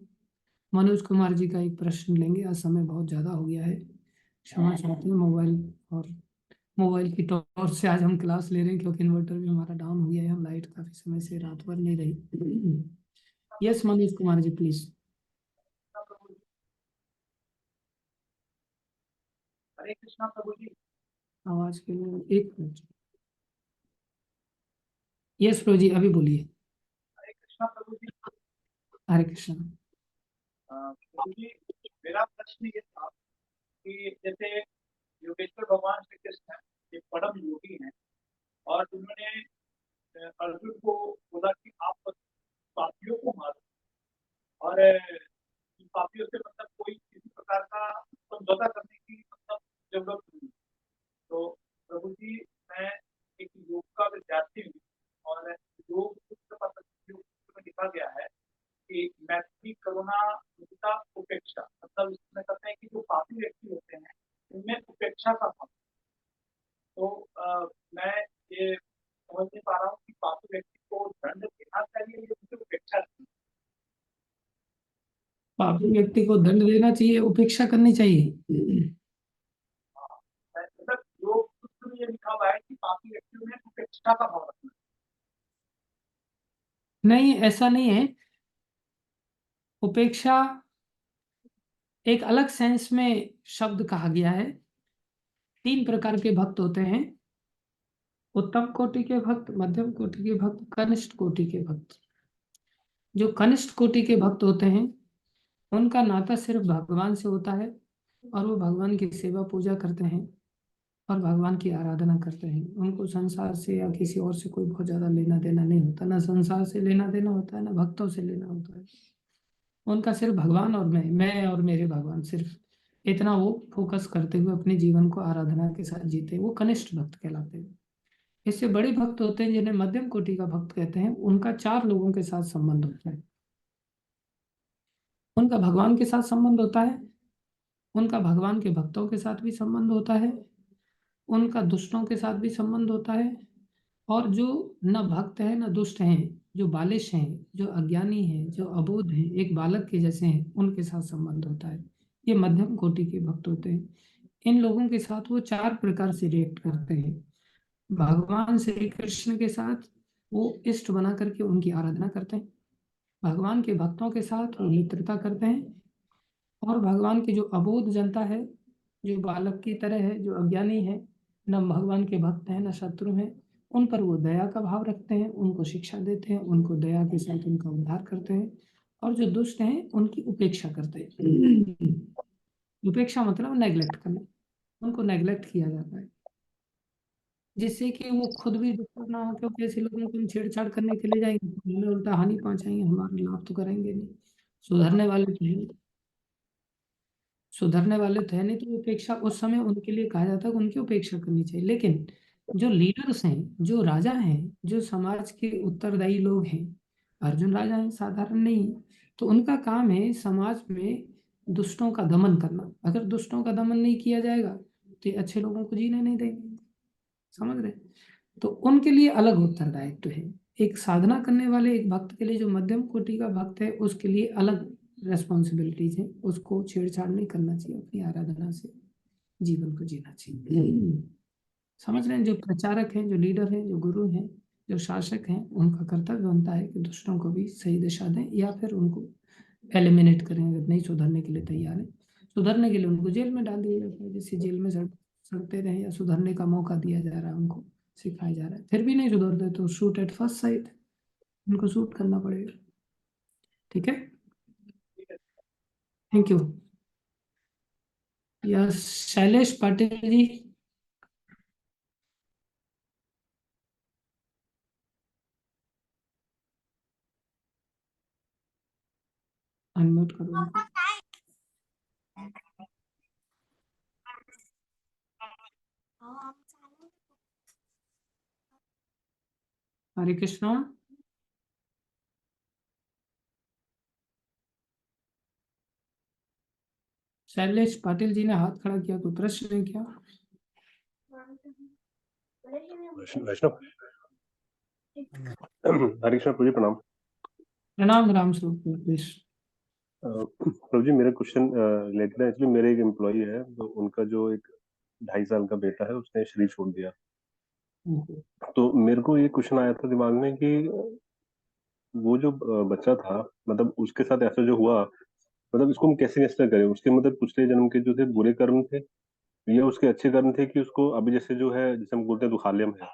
मनोज कुमार जी का एक प्रश्न लेंगे, आज समय बहुत ज़्यादा हो गया है। क्षमा चाहते हैं, मोबाइल की टॉर्च से आज हम क्लास ले रहे हैं, क्योंकि इन्वर्टर भी हमारा डाउन हो गया है। हम लाइट काफ़ी समय से रात भर नहीं रही। Yes Manoj Kumar ji please. हरे कृष्णा प्रभु जी। आवाज के लिए 1 मिनट। यस प्रभु जी, अभी बोलिए। हरे कृष्णा प्रभु जी। हरे कृष्ण। प्रभु जी, मेरा प्रश्न ये था कि जैसे योगेश्वर भगवान श्री कृष्ण एक परम योगी हैं और उन्होंने अर्जुन को बोला कि आप पापियों को मारो, और इन पापियों से मतलब कोई किसी प्रकार का समझौता करने की मतलब जरूरत नहीं। तो प्रभु जी, मैं एक योग का विद्यार्थी हूँ और योग में लिखा गया है कि मैत्री करुणा मुदिता उपेक्षा, मतलब इसमें कहते हैं कि जो पापी व्यक्ति होते हैं उनमें उपेक्षा का भाव। तो मैं ये समझ नहीं पा रहा हूँ कि पापी व्यक्ति को दंड देना चाहिए या उनकी उपेक्षा करनी पापी व्यक्ति को दंड देना चाहिए, उपेक्षा करनी चाहिए? चाहिए। मतलब योग सूत्र में ये लिखा हुआ है कि पापी व्यक्तियों में उपेक्षा का भाव रखना नहीं, ऐसा नहीं है। उपेक्षा एक अलग सेंस में शब्द कहा गया है। 3 प्रकार के भक्त होते हैं: उत्तम कोटि के भक्त, मध्यम कोटि के भक्त, कनिष्ठ कोटि के भक्त। जो कनिष्ठ कोटि के भक्त होते हैं उनका नाता सिर्फ भगवान से होता है, और वो भगवान की सेवा पूजा करते हैं और भगवान की आराधना करते हैं। उनको संसार से या किसी और से कोई बहुत ज्यादा लेना देना नहीं होता, ना संसार से लेना देना होता है, ना भक्तों से लेना होता है। उनका सिर्फ भगवान और मैं और मेरे भगवान, सिर्फ इतना वो फोकस करते हुए अपने जीवन को आराधना के साथ जीते हैं। वो कनिष्ठ भक्त कहलाते हैं। इससे बड़े भक्त होते हैं जिन्हें मध्यम कोटि का भक्त कहते हैं। उनका 4 लोगों के साथ संबंध होता है। उनका भगवान के साथ संबंध होता है, उनका भगवान के भक्तों के साथ भी संबंध होता है, उनका दुष्टों के साथ भी संबंध होता है, और जो न भक्त है न दुष्ट हैं, जो बालिश हैं, जो अज्ञानी हैं, जो अबोध हैं, एक बालक के जैसे हैं, उनके साथ संबंध होता है। ये मध्यम कोटि के भक्त होते हैं। इन लोगों के साथ वो 4 प्रकार से रिएक्ट करते हैं। भगवान श्री कृष्ण के साथ वो इष्ट बना करके उनकी आराधना करते हैं। भगवान के भक्तों के साथ वो मित्रता करते हैं। और भगवान की जो अबोध जनता है, जो बालक की तरह है, जो अज्ञानी है, न भगवान के भक्त हैं न शत्रु हैं, उन पर वो दया का भाव रखते हैं, उनको शिक्षा देते हैं, उनको दया के साथ उनका उद्धार करते हैं। और जो दुष्ट हैं उनकी उपेक्षा करते हैं। उपेक्षा मतलब नेग्लेक्ट करना, उनको नेग्लेक्ट किया जाता है, जिससे कि वो खुद भी दुख ना हो। क्योंकि ऐसे लोगों को हम छेड़छाड़ करने के लिए जाएंगे तो हमें उल्टा हानि पहुंचाएंगे, हमारा लाभ तो करेंगे नहीं। सुधरने वाले तो हैं, सुधरने वाले तो है नहीं, तो उपेक्षा उस समय उनके लिए कहा जाता है कि उनकी उपेक्षा करनी चाहिए। लेकिन जो लीडर्स हैं, जो राजा हैं, जो समाज के उत्तरदायी लोग हैं, अर्जुन राजा हैं, साधारण नहीं है, तो उनका काम है समाज में दुष्टों का दमन करना। अगर दुष्टों का दमन नहीं किया जाएगा तो ये अच्छे लोगों को जीने नहीं देंगे। समझ रहे? तो उनके लिए अलग उत्तरदायित्व है। एक साधना करने वाले एक भक्त के लिए, जो मध्यम कोटि का भक्त है, उसके लिए अलग रेस्पॉन्सिबिलिटीज है। उसको छेड़छाड़ नहीं करना चाहिए, अपनी आराधना से जीवन को जीना चाहिए। समझ रहे हैं? जो प्रचारक हैं, जो लीडर हैं, जो गुरु हैं, जो शासक हैं, उनका कर्तव्य बनता है कि दूसरों को भी सही दिशा दें, या फिर उनको एलिमिनेट करें अगर नहीं सुधरने के लिए तैयार है। सुधरने के लिए उनको जेल में डाल दिया जाता है, जैसे जेल में सड़ते रहे, या सुधरने का मौका दिया जा रहा है, उनको सिखाया जा रहा है, फिर भी नहीं सुधरते तो शूट एट फर्स्ट साइट, उनको शूट करना पड़ेगा। ठीक है, thank you. Yes, Shailesh Patil ji, unmute करो उनको। हरे कृष्णा। शैलेश पाटिल जी ने हाथ खड़ा किया, कोई प्रश्न है क्या? वैष्णव हरे कृष्ण प्रभु जी, प्रणाम। प्रणाम राम स्वरूप प्लीज। प्रभु जी, मेरा क्वेश्चन रिलेटेड है। एक्चुअली मेरे एक एम्प्लॉई है, तो उनका जो एक 2.5 साल का बेटा है, उसने शरीर छोड़ दिया। तो मेरे को ये क्वेश्चन आया था दिमाग में कि वो जो बच्चा था, मतलब उसके साथ ऐसा जो हुआ, मतलब इसको हम कैसे कंसिडर करें? उसके मतलब पिछले जन्म के जो थे बुरे कर्म थे, या उसके अच्छे कर्म थे कि उसको अभी जैसे जो है, जैसे हम बोलते हैं दुखालयम है,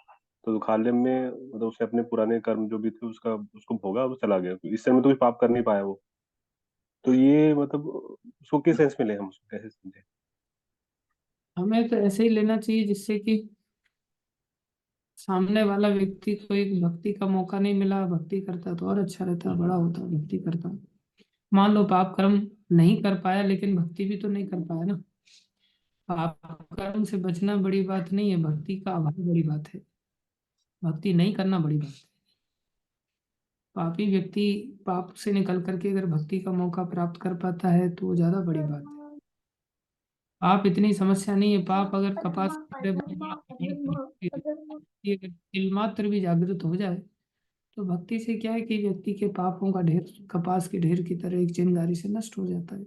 तो दुखालयम में मतलब उसने अपने पुराने कर्म जो भी थे उसका उसको भोगा, वो चला गया, तो इस समय तो कुछ पाप कर नहीं पाया वो। तो ये मतलब उसको किस सेंस में ले, हम उसको कैसे समझे? हमें तो ऐसे ही लेना चाहिए जिससे कि सामने वाला व्यक्ति को एक भक्ति का मौका नहीं मिला, भक्ति करता तो और अच्छा रहता, बड़ा होता, भक्ति करता। मान लो पाप कर्म नहीं कर पाया, लेकिन भक्ति भी तो नहीं कर पाया ना। पाप कर्म से बचना बड़ी बात नहीं है, भक्ति का अभाव बड़ी बात है। भक्ति नहीं करना बड़ी बात है। पापी व्यक्ति पाप से निकल करके अगर भक्ति का मौका प्राप्त कर पाता है तो वो ज्यादा बड़ी बात है। पाप इतनी समस्या नहीं है। पाप अगर कपास की तरह बहुत बड़ा पहाड़ पर व्यक्ति अगर तिल मात्र भी जागृत हो जाए, तो भक्ति से क्या है कि व्यक्ति के पापों का ढेर कपास के ढेर की तरह एक चिंगारी से नष्ट हो जाता है।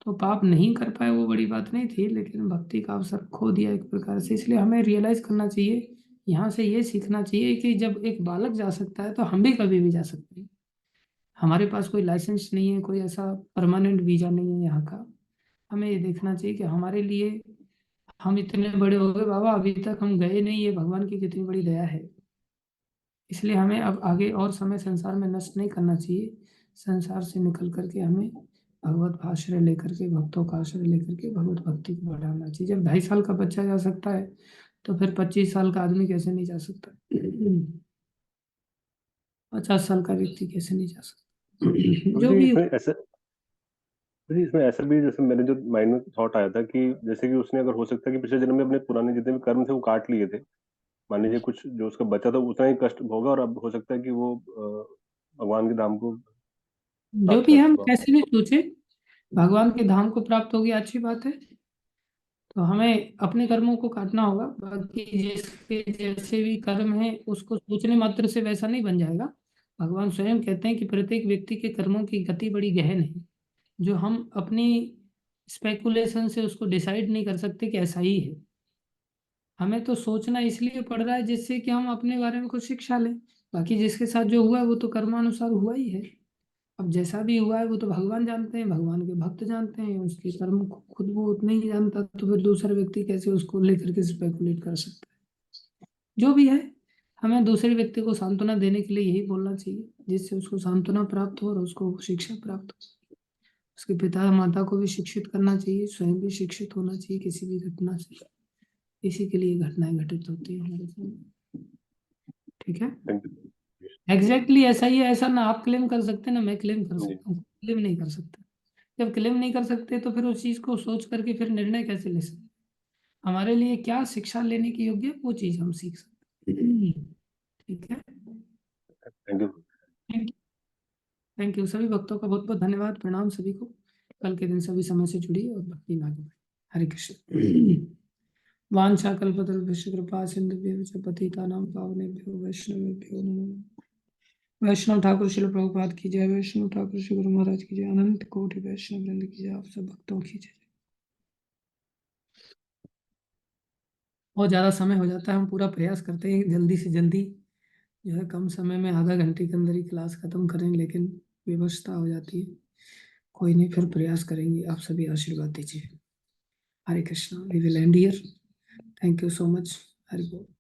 तो पाप नहीं कर पाए वो बड़ी बात नहीं थी, लेकिन भक्ति का अवसर खो दिया एक प्रकार से। इसलिए हमें रियलाइज करना चाहिए, यहाँ से ये सीखना चाहिए कि जब एक बालक जा सकता है तो हम भी कभी भी जा सकते हैं। हमारे पास कोई लाइसेंस नहीं है, कोई ऐसा परमानेंट वीजा नहीं है यहाँ का। हमें ये देखना चाहिए कि हमारे लिए हम इतने बड़े हो गए बाबा, अभी तक हम गए नहीं, ये भगवान की कितनी बड़ी दया है। इसलिए हमें अब आगे और समय संसार में नष्ट नहीं करना चाहिए। संसार से निकल करके हमें भगवत आश्रय लेकर के, भक्तों का आश्रय लेकर के भगवत भक्ति को बढ़ाना चाहिए। जब 2.5 साल का बच्चा जा सकता है, तो फिर 25 साल का आदमी कैसे नहीं जा सकता? 50 साल का व्यक्ति कैसे नहीं जा सकता? प्रभु जो जी, भी। इसमें ऐसा, प्रभु जी, इसमें ऐसा भी, जैसे मेरे जो माइंड में थॉट आया था कि जैसे कि उसने, अगर हो सकता है कि पिछले जन्म में अपने पुराने जितने भी कर्म थे वो काट लिए थे, मान लीजिए कुछ जो उसका बचा था उतना ही कष्ट भोगा, और अब हो सकता है कि वो भगवान के धाम को जो प्राप्त भी कर हम चुका हो। कैसे भी सोचे, भगवान के धाम को प्राप्त हो गया, अच्छी बात है। तो हमें अपने कर्मों को काटना होगा। बाकी जिसके जैसे भी कर्म है उसको सोचने मात्र से वैसा नहीं बन जाएगा। भगवान स्वयं कहते हैं कि प्रत्येक व्यक्ति के कर्मों की गति बड़ी गहन है, जो हम अपनी स्पेकुलेशन से उसको डिसाइड नहीं कर सकते कि ऐसा ही है। हमें तो सोचना इसलिए पड़ रहा है जिससे कि हम अपने बारे में कुछ शिक्षा लें। बाकी जिसके साथ जो हुआ है वो तो कर्मानुसार हुआ ही है। अब जैसा भी हुआ है वो तो भगवान जानते हैं, भगवान के भक्त जानते हैं। उसके कर्म को खुद वो उतना ही जानता, तो फिर दूसरा व्यक्ति कैसे उसको लेकर के स्पेकुलेट कर सकता है? जो भी है, हमें दूसरे व्यक्ति को सांत्वना देने के लिए यही बोलना चाहिए, जिससे उसको सांत्वना प्राप्त हो और उसको शिक्षा प्राप्त हो। उसके पिता माता को भी शिक्षित करना चाहिए, स्वयं भी शिक्षित होना चाहिए किसी भी घटना से। इसी के लिए घटनाएं घटित होती है हमारे सामने। ठीक है, थैंक यू। एग्जैक्टली ऐसा ही है। ऐसा ना आप क्लेम कर सकते ना मैं क्लेम कर जी। सकता हूँ, क्लेम नहीं कर सकता। जब क्लेम नहीं कर सकते तो फिर उस चीज को सोच करके फिर निर्णय कैसे ले सकते? हमारे लिए क्या शिक्षा लेने की योग्य है, वो चीज हम सीख सकते हैं। ठीक है, thank you. Thank you. Thank you सभी भक्तों का बहुत बहुत धन्यवाद, प्रणाम सभी को। कल के दिन सभी समय से जुड़िए और भक्ति में आगे बढ़िए। हरे कृष्ण। वांछा कल्पतरुभ्यश्च कृपा सिन्धुभ्यश्च पतितानां पावनेभ्यो वैष्णवेभ्यो नमो नमः। वैष्णव ठाकुर श्रील प्रभुपाद की जय। वैष्णव ठाकुर श्री गुरु महाराज की जय। अनंत कोटि वैष्णव वृंद की जय। आप सब भक्तों की जय। बहुत ज्यादा समय हो जाता है, हम पूरा प्रयास करते हैं जल्दी से जल्दी जो है कम समय में आधा घंटे के अंदर ही क्लास खत्म करें, लेकिन विवशता हो जाती है। कोई नहीं, फिर प्रयास करेंगे। आप सभी आशीर्वाद दीजिए। Hare Krishna. We will end here. Thank you so much. Hari बोल।